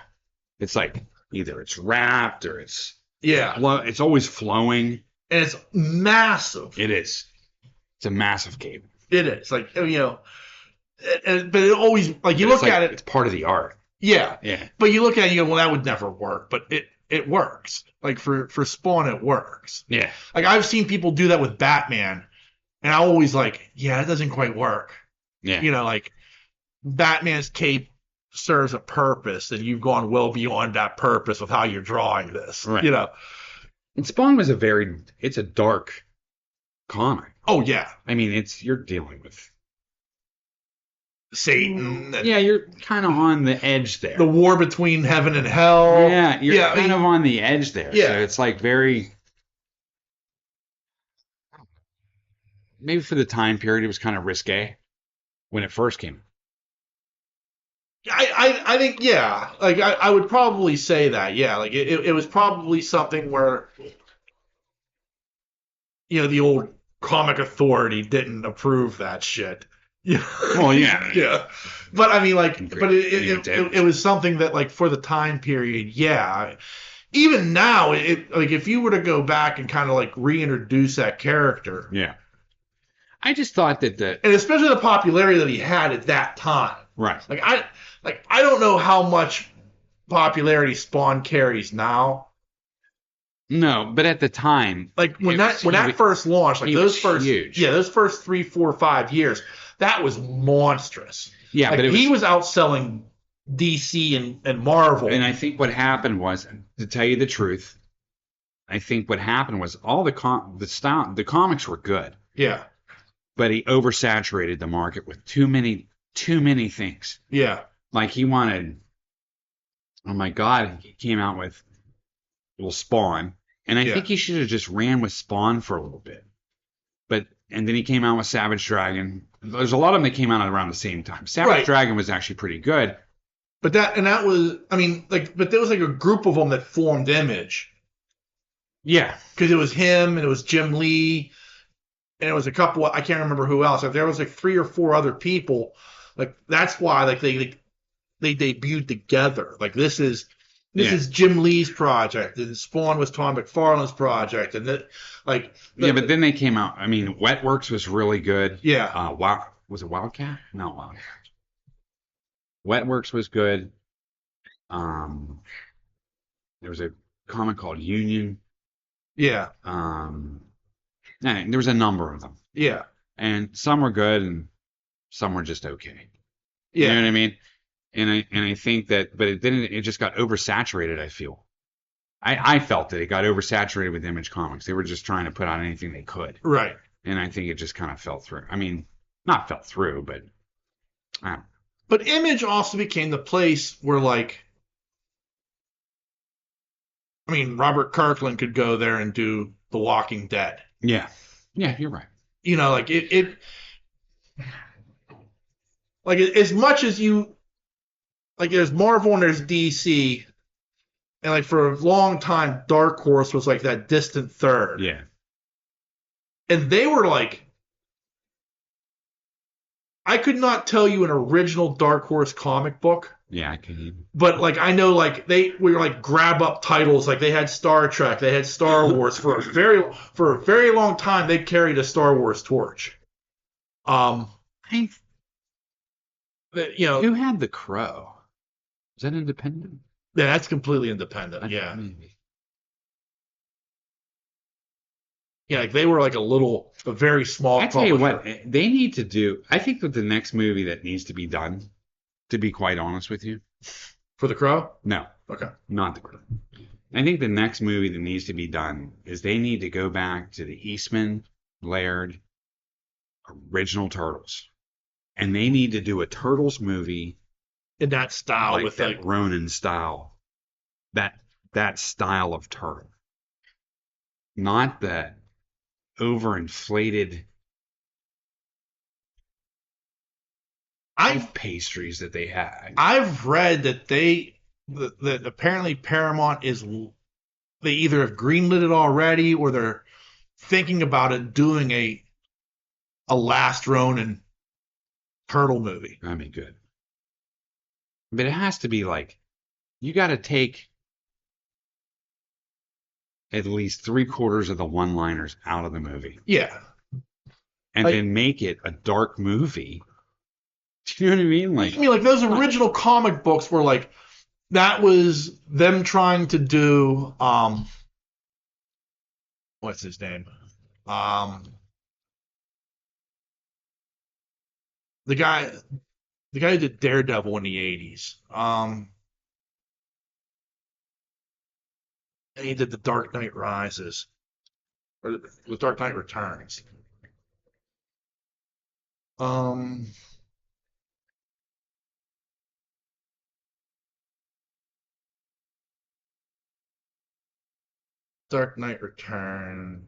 It's like either it's wrapped or it's it's always flowing. And it's massive. It is. It's a massive cape. It is. Like, you know, but it always, like, you look at it. It's part of the art. Yeah. Yeah. But you look at it and you go, well, that would never work. But it works. Like, for Spawn, it works. Yeah. Like, I've seen people do that with Batman. And I always like, yeah, that doesn't quite work. Yeah. You know, like, Batman's cape serves a purpose, and you've gone well beyond that purpose with how you're drawing this. Right. You know. And Spawn was it's a dark comic. Oh, yeah. I mean, you're dealing with Satan. Yeah, you're kind of on the edge there. The war between heaven and hell. Yeah, you're kind of on the edge there. Yeah. So it's like very, maybe for the time period, it was kind of risque when it first came. I think, yeah. Like, I would probably say that, yeah. Like, it was probably something where, you know, the old comic authority didn't approve that shit. Yeah. Well, yeah. Yeah. But, I mean, like, it was something that, like, for the time period, yeah. Even now, like, if you were to go back and kind of, like, reintroduce that character. Yeah. I just thought that and especially the popularity that he had at that time. Right. Like, I don't know how much popularity Spawn carries now. No, but at the time, like when that first launched, like those first huge. those first 3, 4, 5 years, that was monstrous. Yeah, like, but he was outselling DC and Marvel. And I think what happened was, to tell you the truth, I think what happened was all the comics were good. Yeah. But he oversaturated the market with too many things. Yeah. Like he wanted, oh my God, he came out with little Spawn. And I think he should have just ran with Spawn for a little bit. And then he came out with Savage Dragon. There's a lot of them that came out around the same time. Savage Dragon was actually pretty good. But that was, I mean, like, but there was like a group of them that formed Image. Yeah. Because it was him and it was Jim Lee and it was a couple. I can't remember who else. Like, there was like 3 or 4 other people. Like that's why like they debuted together. Like this is Jim Lee's project, and Spawn was Todd McFarlane's project, and that but then they came out. I mean, Wetworks was really good. Yeah. Was it Wildcat? No, Wildcat. Wetworks was good. There was a comic called Union. Yeah. There was a number of them. Yeah. And some were good, and some were just okay. Yeah. You know what I mean? And I think that, but it just got oversaturated. I feel. I felt that it got oversaturated with Image Comics. They were just trying to put out anything they could. Right. And I think it just kind of fell through. I mean, not fell through, but. But Image also became the place where, like, I mean, Robert Kirkland could go there and do The Walking Dead. Yeah. Yeah, you're right. You know, like like as much as you, like, there's Marvel and there's DC, and like for a long time, Dark Horse was like that distant third. Yeah. And they were like, I could not tell you an original Dark Horse comic book. Yeah, I can. But like I know, like we were like grab up titles. Like they had Star Trek, they had Star Wars for a very long time. They carried a Star Wars torch. You know, who had The Crow? Is that independent? Yeah, that's completely independent. Yeah. Maybe. Yeah, like they were like a very small. I tell you what, they need to do. I think that the next movie that needs to be done, to be quite honest with you, for The Crow? No. Okay. Not The Crow. I think the next movie that needs to be done is they need to go back to the Eastman, Laird, original Turtles, and they need to do a Turtles movie in that style, like with that like Ronin style, that style of turtle, not the overinflated pastries that they had. I've read that that apparently Paramount they either have greenlit it already or they're thinking about it, doing a Last Ronin turtle movie. That'd be good. But it has to be like, you got to take at least 3/4 of the one-liners out of the movie. Yeah. And then make it a dark movie. Do you know what I mean? Like, I mean, like those original comic books were like, that was them trying to do, what's his name? The guy who did Daredevil in the 80s. And he did The Dark Knight Rises. Or The Dark Knight Returns. Dark Knight Returns.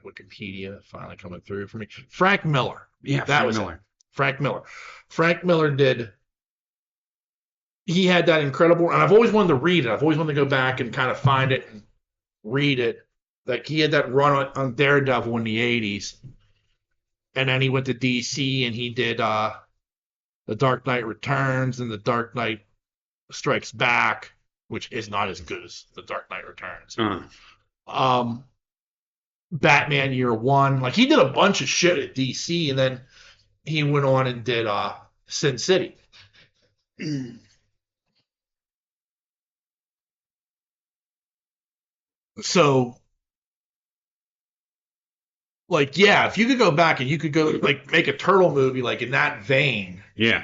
Wikipedia finally coming through for me. Frank Miller. Yeah, that was Miller. Frank Miller. Frank Miller did. He had that incredible, and I've always wanted to read it. I've always wanted to go back and kind of find it and read it. Like he had that run on Daredevil in the 80s, and then he went to DC and he did The Dark Knight Returns and The Dark Knight Strikes Back, which is not as good as The Dark Knight Returns. Batman Year One. Like he did a bunch of shit at DC, and then he went on and did Sin City. So, like, yeah, if you could go back and you could go like make a turtle movie like in that vein, yeah,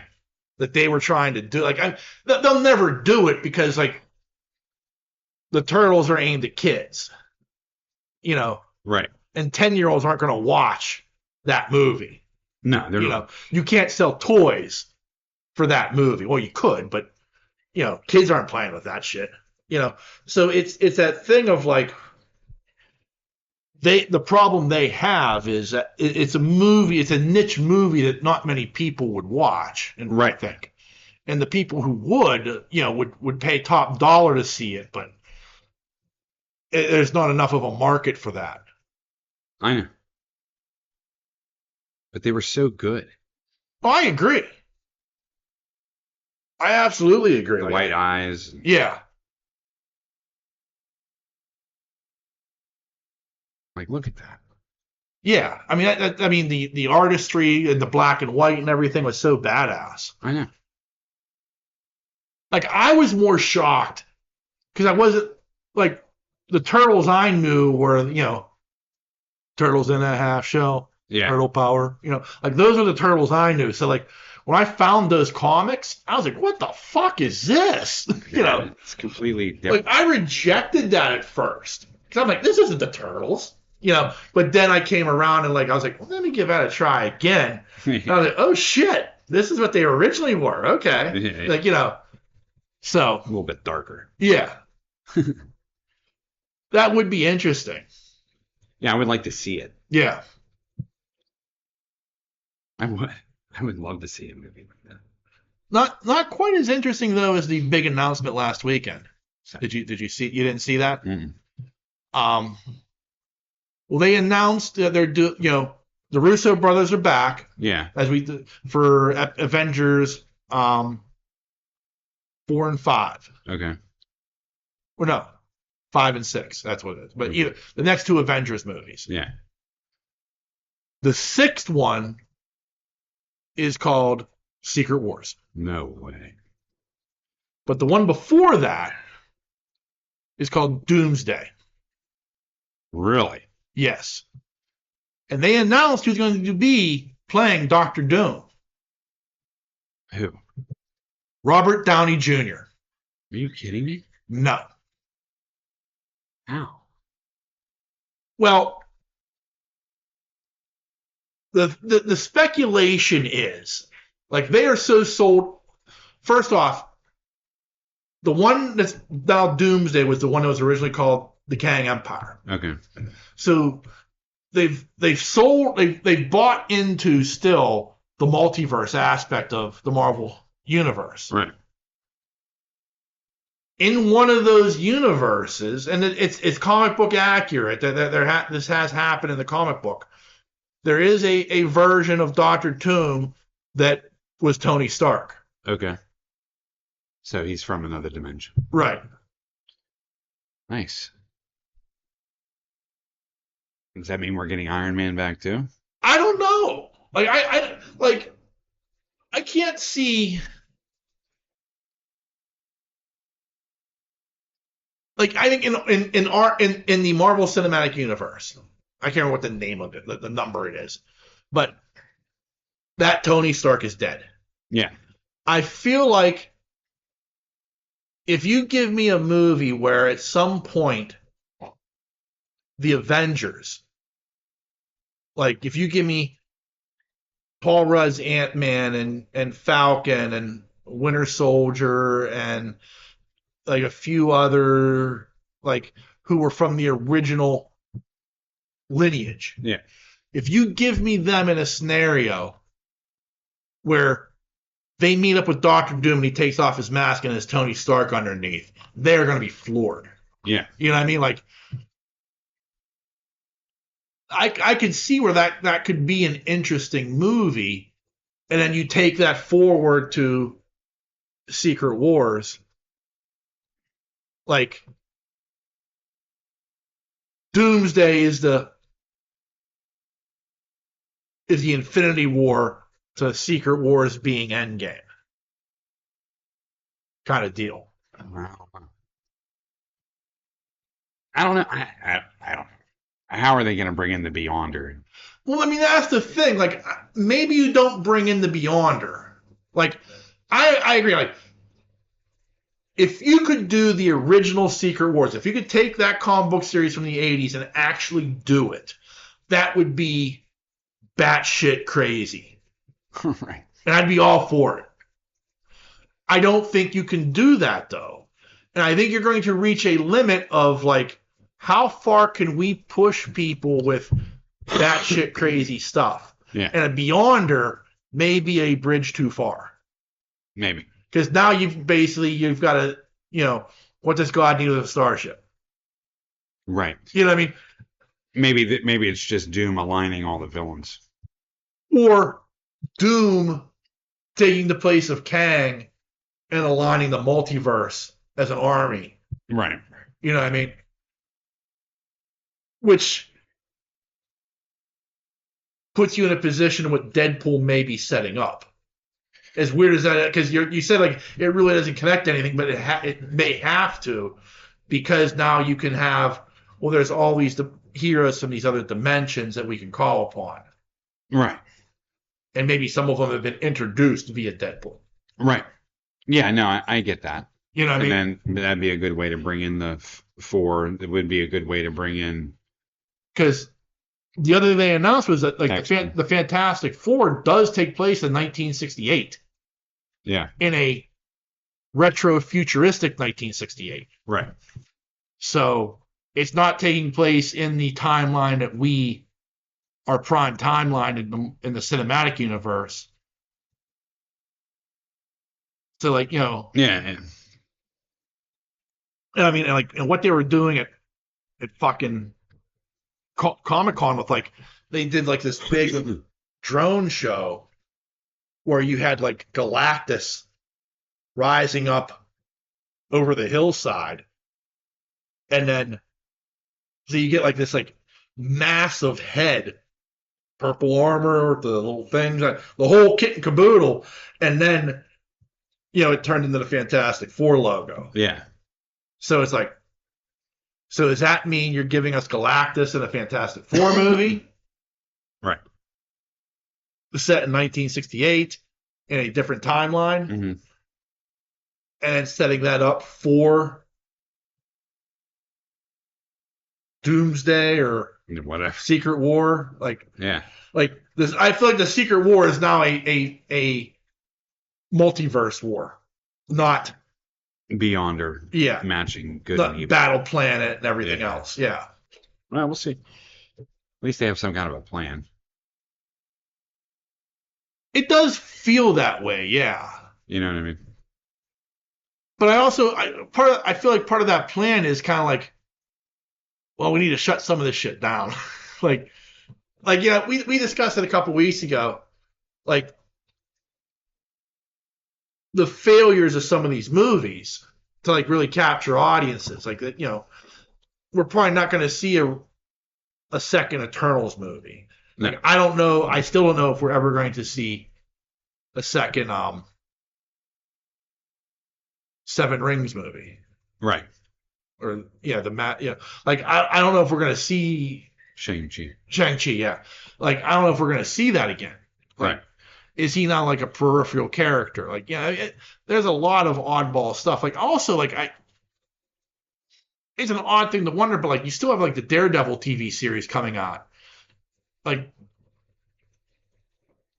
that they were trying to do, like, they'll never do it because like the turtles are aimed at kids, you know, right? And 10-year-olds aren't going to watch that movie. No, they're you not. know, you can't sell toys for that movie. Well, you could, but you know, kids aren't playing with that shit. You know, so it's that thing of like the problem they have is that it's a movie, it's a niche movie that not many people would watch, and right. think. and the people who would, would pay top dollar to see it, but there's not enough of a market for that. I know. But they were so good. Oh, I agree. I absolutely agree. The white eyes. Yeah. Like, look at that. Yeah. I mean, the artistry and the black and white and everything was so badass. I know. Like, I was more shocked because I wasn't, like, the turtles I knew were, turtles in a half shell. Yeah. Turtle power. Like, those are the turtles I knew. So, like, when I found those comics, I was like, what the fuck is this? It's completely different. Like, I rejected that at first. Because I'm like, this isn't the turtles. But then I came around and, like, I was like, well, let me give that a try again. And I was like, oh, shit. This is what they originally were. Okay. Like, so. A little bit darker. Yeah. That would be interesting. Yeah, I would like to see it. Yeah. I would love to see a movie like that. Not quite as interesting though as the big announcement last weekend. Did you see? You didn't see that? Mm-mm. Well, they announced that the Russo brothers are back. Yeah. For Avengers 4 and 5. Okay. Or no, 5 and 6. That's what it is. But Okay. The next 2 Avengers movies. Yeah. The 6th one is called Secret Wars. No way. But the one before that is called Doomsday. Really? Yes. And they announced who's going to be playing Dr. Doom. Who? Robert Downey Jr. Are you kidding me? No. How? Well, the speculation is, like, they are so sold. First off, the one that's now Doomsday was the one that was originally called the Kang Empire. Okay. So they've bought into still the multiverse aspect of the Marvel universe. Right. In one of those universes, and it's comic book accurate that this has happened in the comic book. There is a version of Dr. Doom that was Tony Stark. Okay. So he's from another dimension. Right. Nice. Does that mean we're getting Iron Man back too? I don't know. I can't see. Like, I think in the Marvel Cinematic Universe, I can't remember what the name of it, the number it is, but that Tony Stark is dead. Yeah. I feel like if you give me a movie where at some point the Avengers, like if you give me Paul Rudd's Ant-Man and Falcon and Winter Soldier and like a few other, like, who were from the original lineage. Yeah. If you give me them in a scenario where they meet up with Dr. Doom and he takes off his mask and there's Tony Stark underneath, they're going to be floored. Yeah. You know what I mean? Like, I could see where that could be an interesting movie, and then you take that forward to Secret Wars. Like, Doomsday is the Infinity War to Secret Wars being Endgame kind of deal. I don't know. I don't know. How are they going to bring in the Beyonder? Well, I mean, that's the thing. Like, maybe you don't bring in the Beyonder. Like, I agree. Like, if you could do the original Secret Wars, if you could take that comic book series from the 80s and actually do it, that would be batshit crazy. Right. And I'd be all for it. I don't think you can do that, though. And I think you're going to reach a limit of, like, how far can we push people with batshit crazy stuff? Yeah. And a Beyonder may be a bridge too far. Maybe. Because now you've got to, what does God need with a starship? Right. You know what I mean? Maybe it's just Doom aligning all the villains. Or Doom taking the place of Kang and aligning the multiverse as an army. Right. You know what I mean? Which puts you in a position what Deadpool may be setting up. As weird as that, because you said like it really doesn't connect to anything, but it may have to, because now you can have, well, there's all these heroes from these other dimensions that we can call upon. Right. And maybe some of them have been introduced via Deadpool. Right. Yeah, no, I get that. You know what I mean? And then that'd be a good way to bring in the four. It would be a good way to bring in. Because the other thing they announced was that like the Fantastic Four does take place in 1968. Yeah. In a retro futuristic 1968. Right. So it's not taking place in the timeline that our prime timeline in the cinematic universe. So like, Yeah. And I mean, and what they were doing at fucking Comic-Con with like, they did like this big drone show where you had like Galactus rising up over the hillside. And then, so you get like this like massive head, purple armor, the little things, the whole kit and caboodle. And then, it turned into the Fantastic Four logo. Yeah. So it's like, so does that mean you're giving us Galactus in a Fantastic Four movie? Right. Set in 1968 in a different timeline. Mm-hmm. And then setting that up for Doomsday or whatever Secret War. Like, yeah. Like this, I feel like the Secret War is now a multiverse war, not beyond or matching good and evil. Battle Planet and everything else. Yeah. Well, we'll see. At least they have some kind of a plan. It does feel that way, yeah. You know what I mean? But I feel like part of that plan is kind of like, well, we need to shut some of this shit down. like we discussed it a couple weeks ago. Like the failures of some of these movies to like really capture audiences. Like that, we're probably not going to see a second Eternals movie. No. Like I don't know. I still don't know if we're ever going to see a second Seven Rings movie. Right. Or like I don't know if we're going to see Shang-Chi, yeah. Like I don't know if we're going to see that again. Like, right. Is he not like a peripheral character? Like, there's a lot of oddball stuff. Like also like it's an odd thing to wonder, but like you still have like the Daredevil TV series coming out. Like,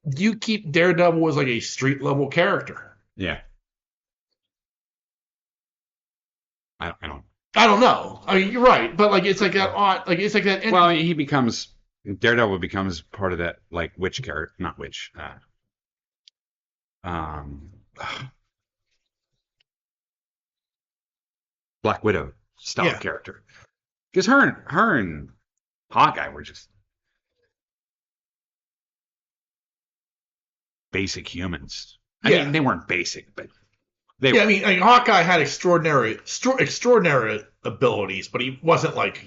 do you keep Daredevil as like a street level character? Yeah. I don't know. I mean, you're right, but like it's like that odd. Like it's like that. Well, Daredevil becomes part of that like witch character, not witch. Black Widow style character. Because her and Hawkeye were just basic humans. I mean, they weren't basic, but they were. I mean, Hawkeye had extraordinary abilities, but he wasn't like.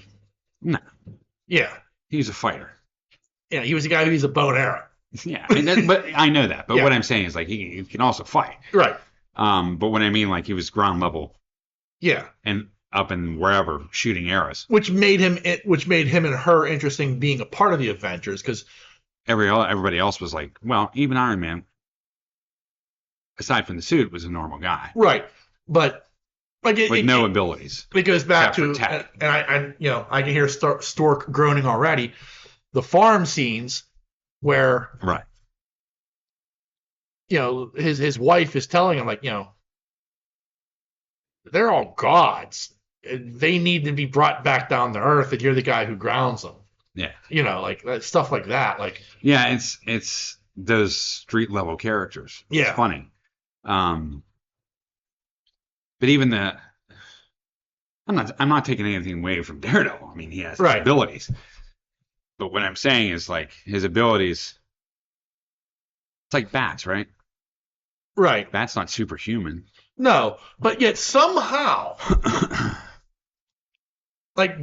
No. Yeah. He was a fighter. Yeah, he was a guy who used a bow and arrow. Yeah, but I know that. But what I'm saying is like he can also fight. Right. But what I mean, like he was ground level. Yeah. And up in wherever shooting arrows. Which made him and her interesting being a part of the Avengers because everybody else was like, well, even Iron Man, aside from the suit, was a normal guy. Right. But like with no abilities. It goes back to and I can hear Stork groaning already. The farm scenes where right. His wife is telling him like, they're all gods. They need to be brought back down to earth, and you're the guy who grounds them. Yeah. Like stuff like that. Like yeah, it's those street level characters. Yeah. It's funny. But even I'm not taking anything away from Daredevil. I mean, he has his abilities. But what I'm saying is like his abilities. It's like bats, right? Right. Bat's not superhuman. No, but yet somehow, like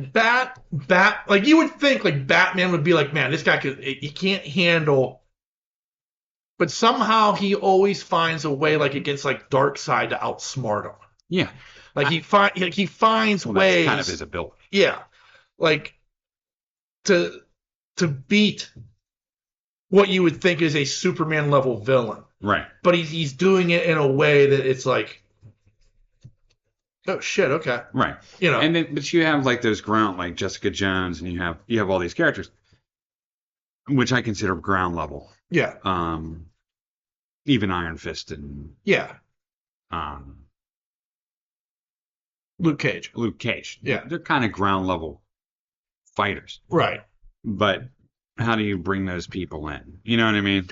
like you would think like Batman would be like, man, this guy he can't handle. But somehow he always finds a way, like against like Darkseid, to outsmart him. Yeah. Like he finds ways. That's kind of his ability. Yeah. Like to beat what you would think is a Superman level villain. Right. But he's doing it in a way that it's like, oh shit, okay. Right. And then, but you have like those ground, like Jessica Jones, and you have all these characters, which I consider ground level. Yeah. Even Iron Fist and Luke Cage. Yeah. They're kind of ground level fighters. Right. But how do you bring those people in? You know what I mean?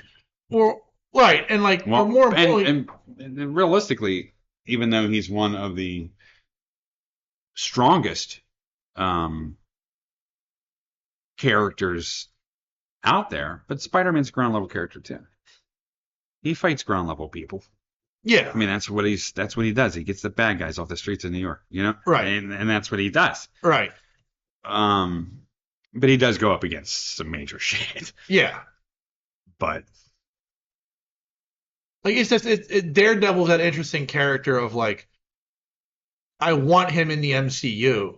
Well, right. And like, or more importantly, and realistically, even though he's one of the strongest characters out there, but Spider-Man's a ground level character too. He fights ground level people. Yeah. I mean, that's what he does. He gets the bad guys off the streets of New York, you know? Right. And that's what he does. Right. But he does go up against some major shit. Yeah. But like, it's just Daredevil's that interesting character of like, I want him in the MCU.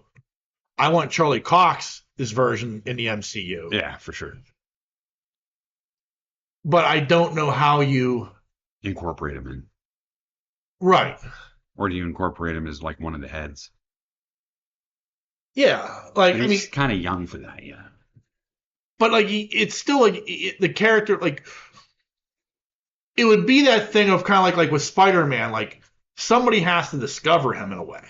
I want Charlie Cox's version in the MCU. Yeah, for sure. But I don't know how you incorporate him in. Right. Or do you incorporate him as like one of the heads? Yeah, like he's kind of young for that, yeah. But like, it's still like the character, like it would be that thing of kind of like with Spider-Man, like somebody has to discover him in a way.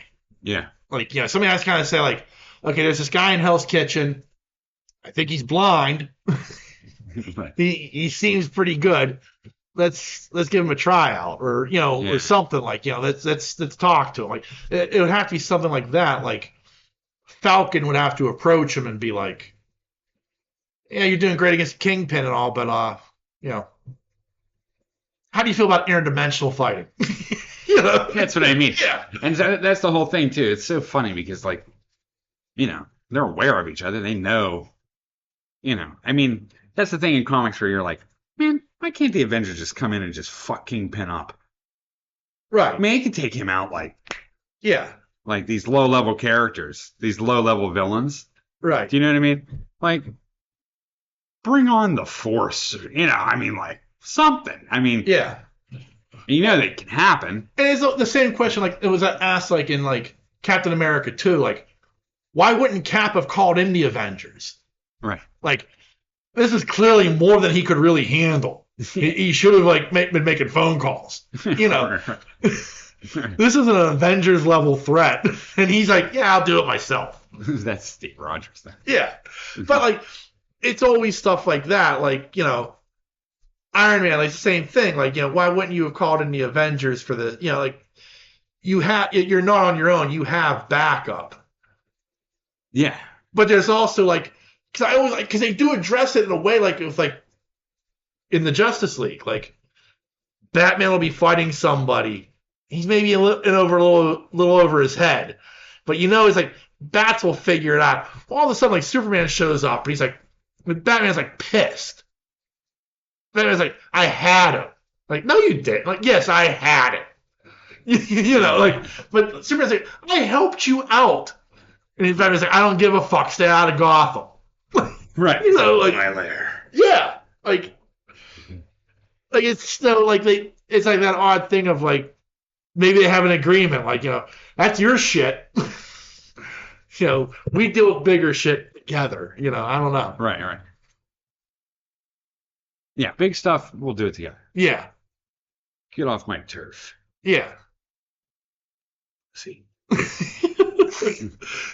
Yeah. Like, somebody has to kind of say like, okay, there's this guy in Hell's Kitchen. I think he's blind. he seems pretty good. Let's give him a tryout, or or something like, let's talk to him. Like it would have to be something like that. Like Falcon would have to approach him and be like, yeah, you're doing great against Kingpin and all, but how do you feel about interdimensional fighting? That's what I mean. Yeah. And that's the whole thing too. It's so funny because like, they're aware of each other. They know, I mean, that's the thing in comics where you're like, man, why can't the Avengers just come in and just fuck Kingpin up? Right. I mean, he could take him out like these low-level characters, these low-level villains. Right. Do you know what I mean? Like, bring on the Force. I mean, like, something. I mean, yeah. That it can happen. And it's the same question, like, it was asked, like, in, like, Captain America 2, like, why wouldn't Cap have called in the Avengers? Right. Like, this is clearly more than he could really handle. He should have, like, been making phone calls. This is an Avengers level threat. And he's like, yeah, I'll do it myself. That's Steve Rogers then. Yeah. But, like, it's always stuff like that. Like, Iron Man, like, the same thing. Like, why wouldn't you have called in the Avengers for the, like, you're not on your own. You have backup. Yeah. But there's also, like, because they do address it in a way, like, it was like in the Justice League, like, Batman will be fighting somebody. He's maybe a little over his head. But it's like, Bats will figure it out. All of a sudden, like, Superman shows up, and he's like, Batman's like pissed. Batman's like, I had him. Like, no, you didn't. Like, yes, I had it. Like, but Superman's like, I helped you out. And Batman's like, I don't give a fuck. Stay out of Gotham. Right. Like, my lair. Yeah. Like it's still like it's like that odd thing of like, maybe they have an agreement. Like, that's your shit. We deal with bigger shit together. I don't know. Right. Yeah, big stuff, we'll do it together. Yeah. Get off my turf. Yeah. See.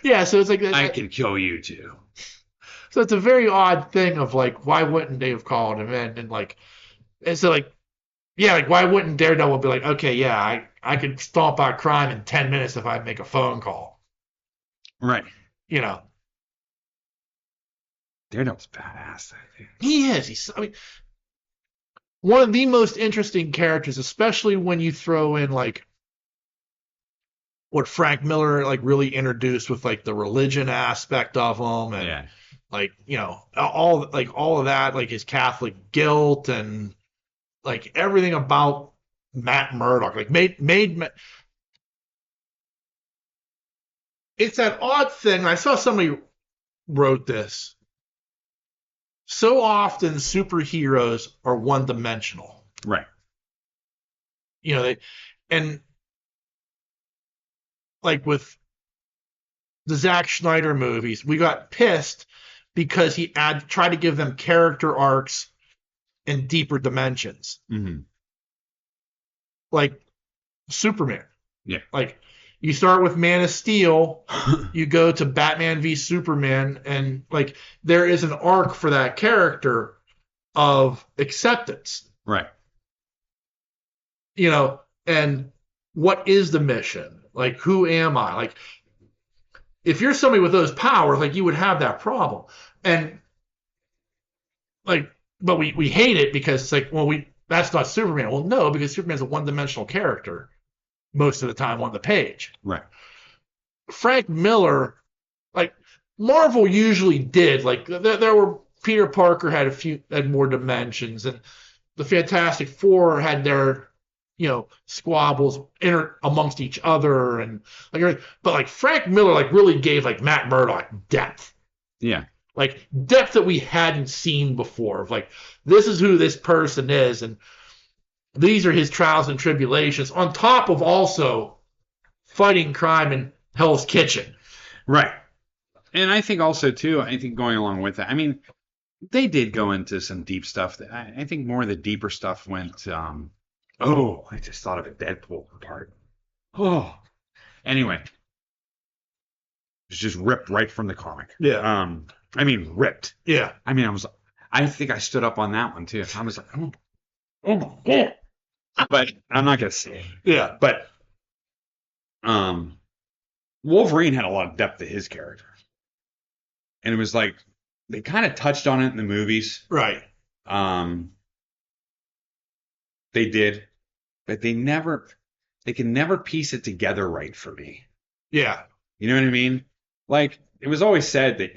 Yeah, so it's like I can kill you too. So it's a very odd thing of like, why wouldn't they have called him in? And so like, yeah, like, why wouldn't Daredevil be like, okay, yeah, I could stomp out crime in 10 minutes if I make a phone call. Right. You know. Daredevil's badass. He is. I mean, one of the most interesting characters, especially when you throw in like what Frank Miller like really introduced with like the religion aspect of him, and like all of that, like his Catholic guilt and like everything about Matt Murdock, like made it's that odd thing. I saw somebody wrote this. So often superheroes are one dimensional. Right. And like with the Zack Snyder movies, we got pissed because he tried to give them character arcs and deeper dimensions. Mm-hmm. Like Superman. Yeah. Like you start with Man of Steel, you go to Batman v Superman, and like there is an arc for that character of acceptance. Right. And what is the mission? Like, who am I? Like, if you're somebody with those powers, like you would have that problem. And like, but we hate it because it's like, well, that's not Superman. Well, no, because Superman's a one-dimensional character most of the time on the page. Right. Frank Miller, like Marvel usually did, like there were Peter Parker had more dimensions, and the Fantastic Four had their squabbles amongst each other, and like, but like Frank Miller like really gave like Matt Murdock depth. Yeah. Like depth that we hadn't seen before. Of like, this is who this person is, and these are his trials and tribulations, on top of also fighting crime in Hell's Kitchen. Right. And I think also too, going along with that, I mean, they did go into some deep stuff. I think more of the deeper stuff went. I just thought of a Deadpool part. Oh, anyway, it's just ripped right from the comic. Yeah. I mean, ripped. Yeah. I mean, I think I stood up on that one too. I was like, oh my God. But I'm not gonna say it. Yeah. But Wolverine had a lot of depth to his character, and it was like they kind of touched on it in the movies. Right. They did, but they can never piece it together right for me. Yeah. You know what I mean? Like, it was always said that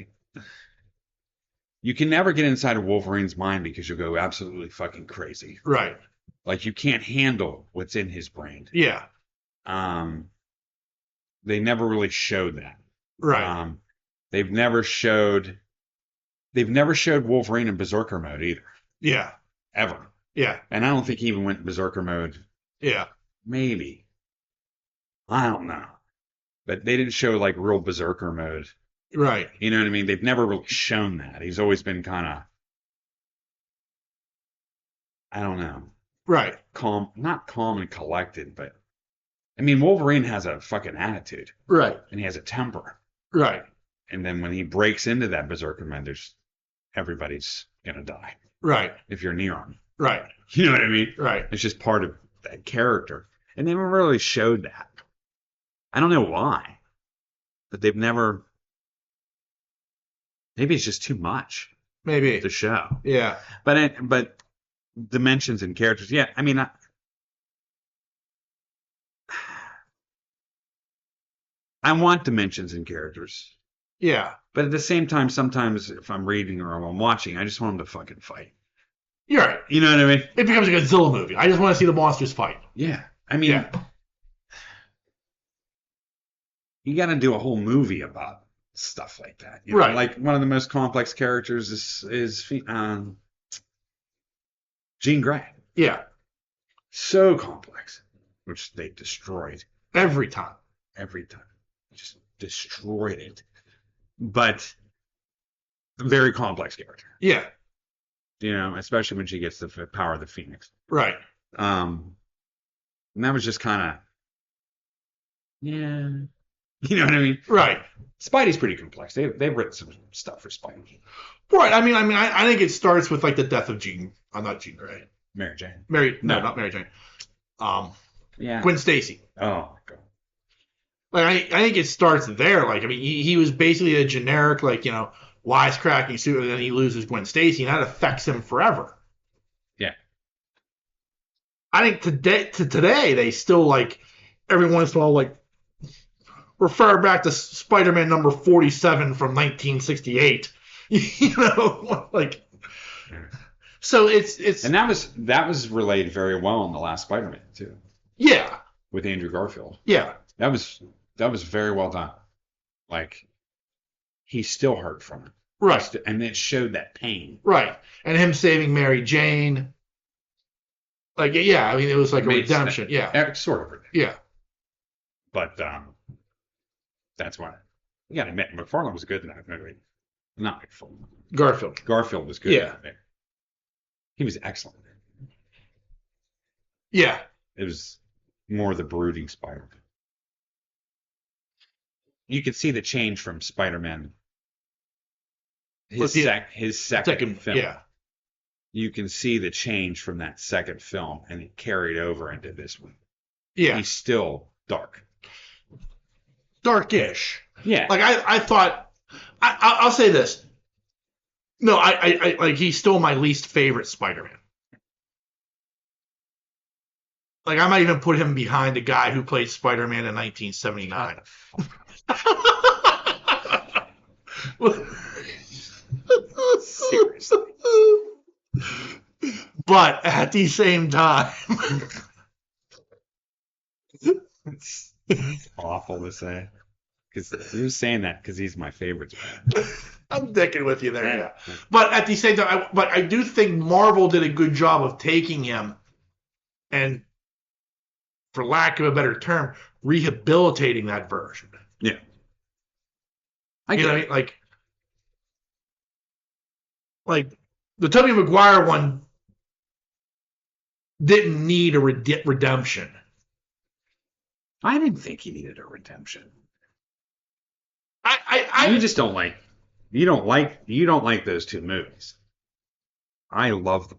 you can never get inside of Wolverine's mind because you'll go absolutely fucking crazy. Right. Like, you can't handle what's in his brain. Yeah. They never really showed that. Right. They've never showed Wolverine in Berserker mode either. Yeah. Ever. Yeah. And I don't think he even went Berserker mode. Yeah. Maybe. I don't know. But they didn't show like real Berserker mode. Right. You know what I mean? They've never really shown that. He's always been kind of, I don't know. Right. Calm, not calm and collected, but I mean, Wolverine has a fucking attitude. Right. And he has a temper. Right. And then when he breaks into that Berserker mode, everybody's going to die. Right. If you're near him. Right. You know what I mean? Right. It's just part of that character. And they never really showed that. I don't know why. But they've never. Maybe it's just too much. Maybe. To show. Yeah. But dimensions and characters. Yeah. I mean, I want dimensions and characters. Yeah. But at the same time, sometimes if I'm reading or I'm watching, I just want them to fucking fight. You're right. You know what I mean? It becomes a Godzilla movie. I just want to see the monsters fight. Yeah. I mean, you got to do a whole movie about stuff like that. You know? Right. Like one of the most complex characters is Jean Grey. Yeah. So complex, which they destroyed. Every time. Just destroyed it. But a very complex character. Yeah. You know, especially when she gets the power of the Phoenix. Right. And that was just kind of, yeah. You know what I mean? Right. Spidey's pretty complex. They've written some stuff for Spidey. Right. I think it starts with like the death of Jean. Not Jean Grey. Mary Jane. No, not Mary Jane. Yeah. Gwen Stacy. Oh, God. Like I think it starts there. Like I mean, he was basically a generic wisecracking suit, and then he loses Gwen Stacy, and that affects him forever. Yeah. I think today they still every once in a while refer back to Spider-Man number 47 from 1968. So it's and that was relayed very well in the last Spider-Man too. Yeah. With Andrew Garfield. Yeah. That was very well done. Like he still hurt from it. Right. And it showed that pain. Right. And him saving Mary Jane. Yeah, I mean it was like a redemption. Yeah. Sort of redemption. Yeah. But that's why you gotta admit McFarlane was good in that movie. Not McFarlane. Garfield. Garfield was good. Yeah. He was excellent. Yeah. It was more the brooding Spider-Man. You could see the change from Spider-Man. His second film. Yeah. You can see the change from that second film, and it carried over into this one. Yeah. He's still dark. Darkish. Yeah. I thought. I'll say this. No, I he's still my least favorite Spider-Man. I might even put him behind the guy who played Spider-Man in 1979. Seriously. But at the same time, it's awful to say. Because you're saying that because he's my favorite. I'm dicking with you there, yeah. But at the same time, I do think Marvel did a good job of taking him and, for lack of a better term, rehabilitating that version. Yeah. I get it. Like the Tobey Maguire one didn't need a redemption. I didn't think he needed a redemption. You just don't like. You don't like those two movies. I love them.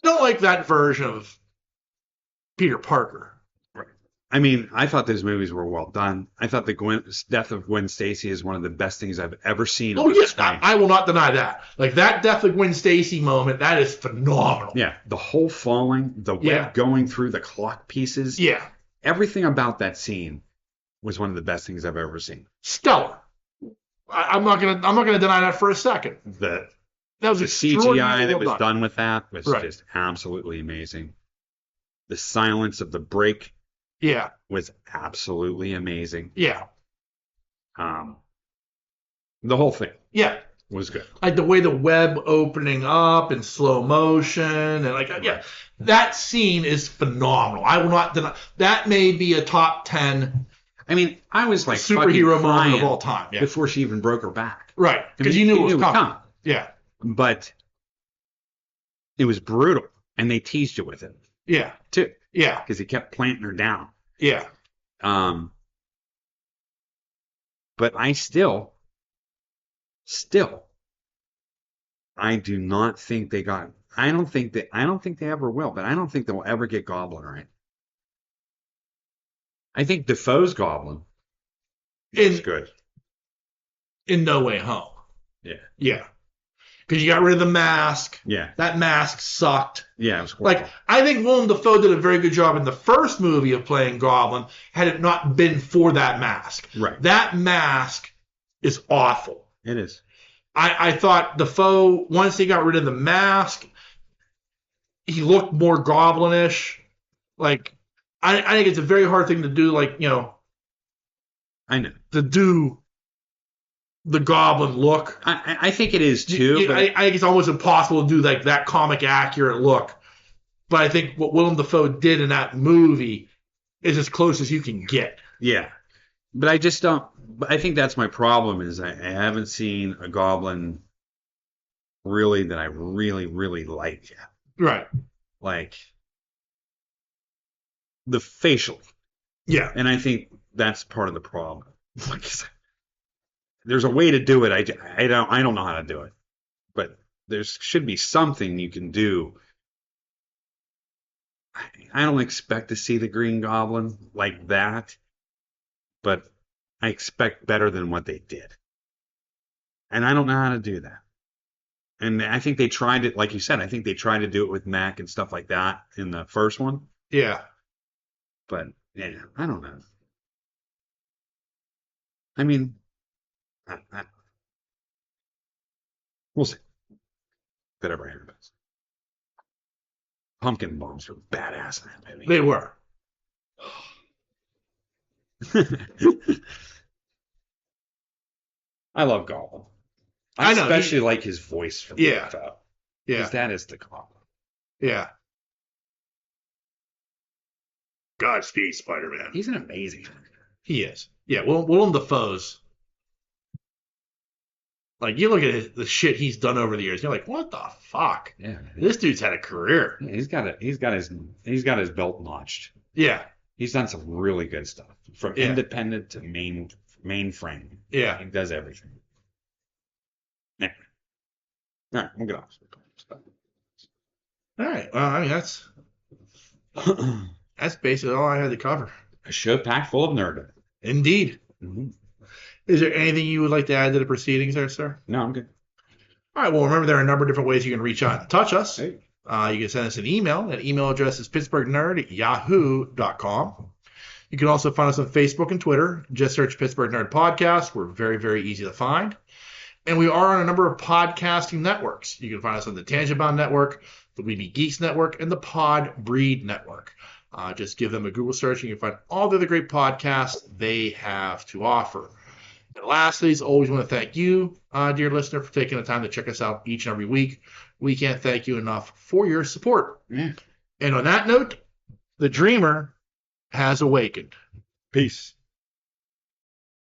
I don't like that version of Peter Parker. Right. I mean, I thought those movies were well done. I thought the death of Gwen Stacy is one of the best things I've ever seen. Oh yes, I will not deny that. That death of Gwen Stacy moment, that is phenomenal. Yeah, the whole falling, the web going through the clock pieces. Yeah, everything about that scene was one of the best things I've ever seen. Stellar. I'm not gonna deny that for a second. That was the CGI that was done with that was just absolutely amazing. The silence of the break, was absolutely amazing. Yeah. The whole thing, was good. Like the way the web opening up in slow motion, and that scene is phenomenal. I will not deny that. May be a top 10. I mean, I was like superhero moment of all time. Yeah. Before she even broke her back. Right. Because you knew it was coming. Yeah. But it was brutal. And they teased you with it. Yeah. Too. Yeah. Because he kept planting her down. Yeah. But I still, I do not think they got, I don't think they ever will, but I don't think they'll ever get Goblin right. I think Defoe's Goblin is good. In No Way Home. Yeah. Yeah. Because you got rid of the mask. Yeah. That mask sucked. Yeah, it was horrible. I think Willem Dafoe did a very good job in the first movie of playing Goblin had it not been for that mask. Right. That mask is awful. It is. I thought Dafoe, once he got rid of the mask, he looked more goblinish. I think it's a very hard thing to do, I know. To do the Goblin look. I think it is too. I think it's almost impossible to do that comic accurate look. But I think what Willem Dafoe did in that movie is as close as you can get. Yeah. But I just don't. I think that's my problem is I haven't seen a Goblin really that I really, really like yet. Right. The facial. Yeah. And I think that's part of the problem. There's a way to do it. I don't know how to do it. But there should be something you can do I don't expect to see the Green Goblin like that, but I expect better than what they did. And I don't know how to do that. And I think they tried it, like you said, I think they tried to do it with Mac and stuff like that in the first one. Yeah. But, yeah, I don't know. I mean, we'll see. If it ever happens. Pumpkin bombs were badass in that movie. They were. I love Gollum. I know, especially like his voice from Yeah. Laugh Out. Yeah. Because that is the Gollum. Yeah. Godspeed, Spider-Man. He's an amazing actor. He is. Yeah, Willem Dafoe's. Like, you look at the shit he's done over the years, you're like, what the fuck? Yeah. This dude's had a career. Yeah, he's got his belt notched. Yeah. He's done some really good stuff. From Yeah. independent to mainframe. Yeah. He does everything. Yeah. All right, we'll get off. All right. Well, I mean, that's basically all I had to cover. A show packed full of nerd. Indeed. Mm-hmm. Is there anything you would like to add to the proceedings there, sir? No, I'm good. All right. Well, remember, there are a number of different ways you can reach out and touch us. Hey. You can send us an email. That email address is pittsburghnerd@yahoo.com. You can also find us on Facebook and Twitter. Just search Pittsburgh Nerd Podcast. We're very, very easy to find. And we are on a number of podcasting networks. You can find us on the Tangent Bound Network, the We Be Geeks Network, and the Pod Breed Network. Just give them a Google search and you can find all the other great podcasts they have to offer. And lastly, as always, want to thank you, dear listener, for taking the time to check us out each and every week. We can't thank you enough for your support. Yeah. And on that note, the dreamer has awakened. Peace.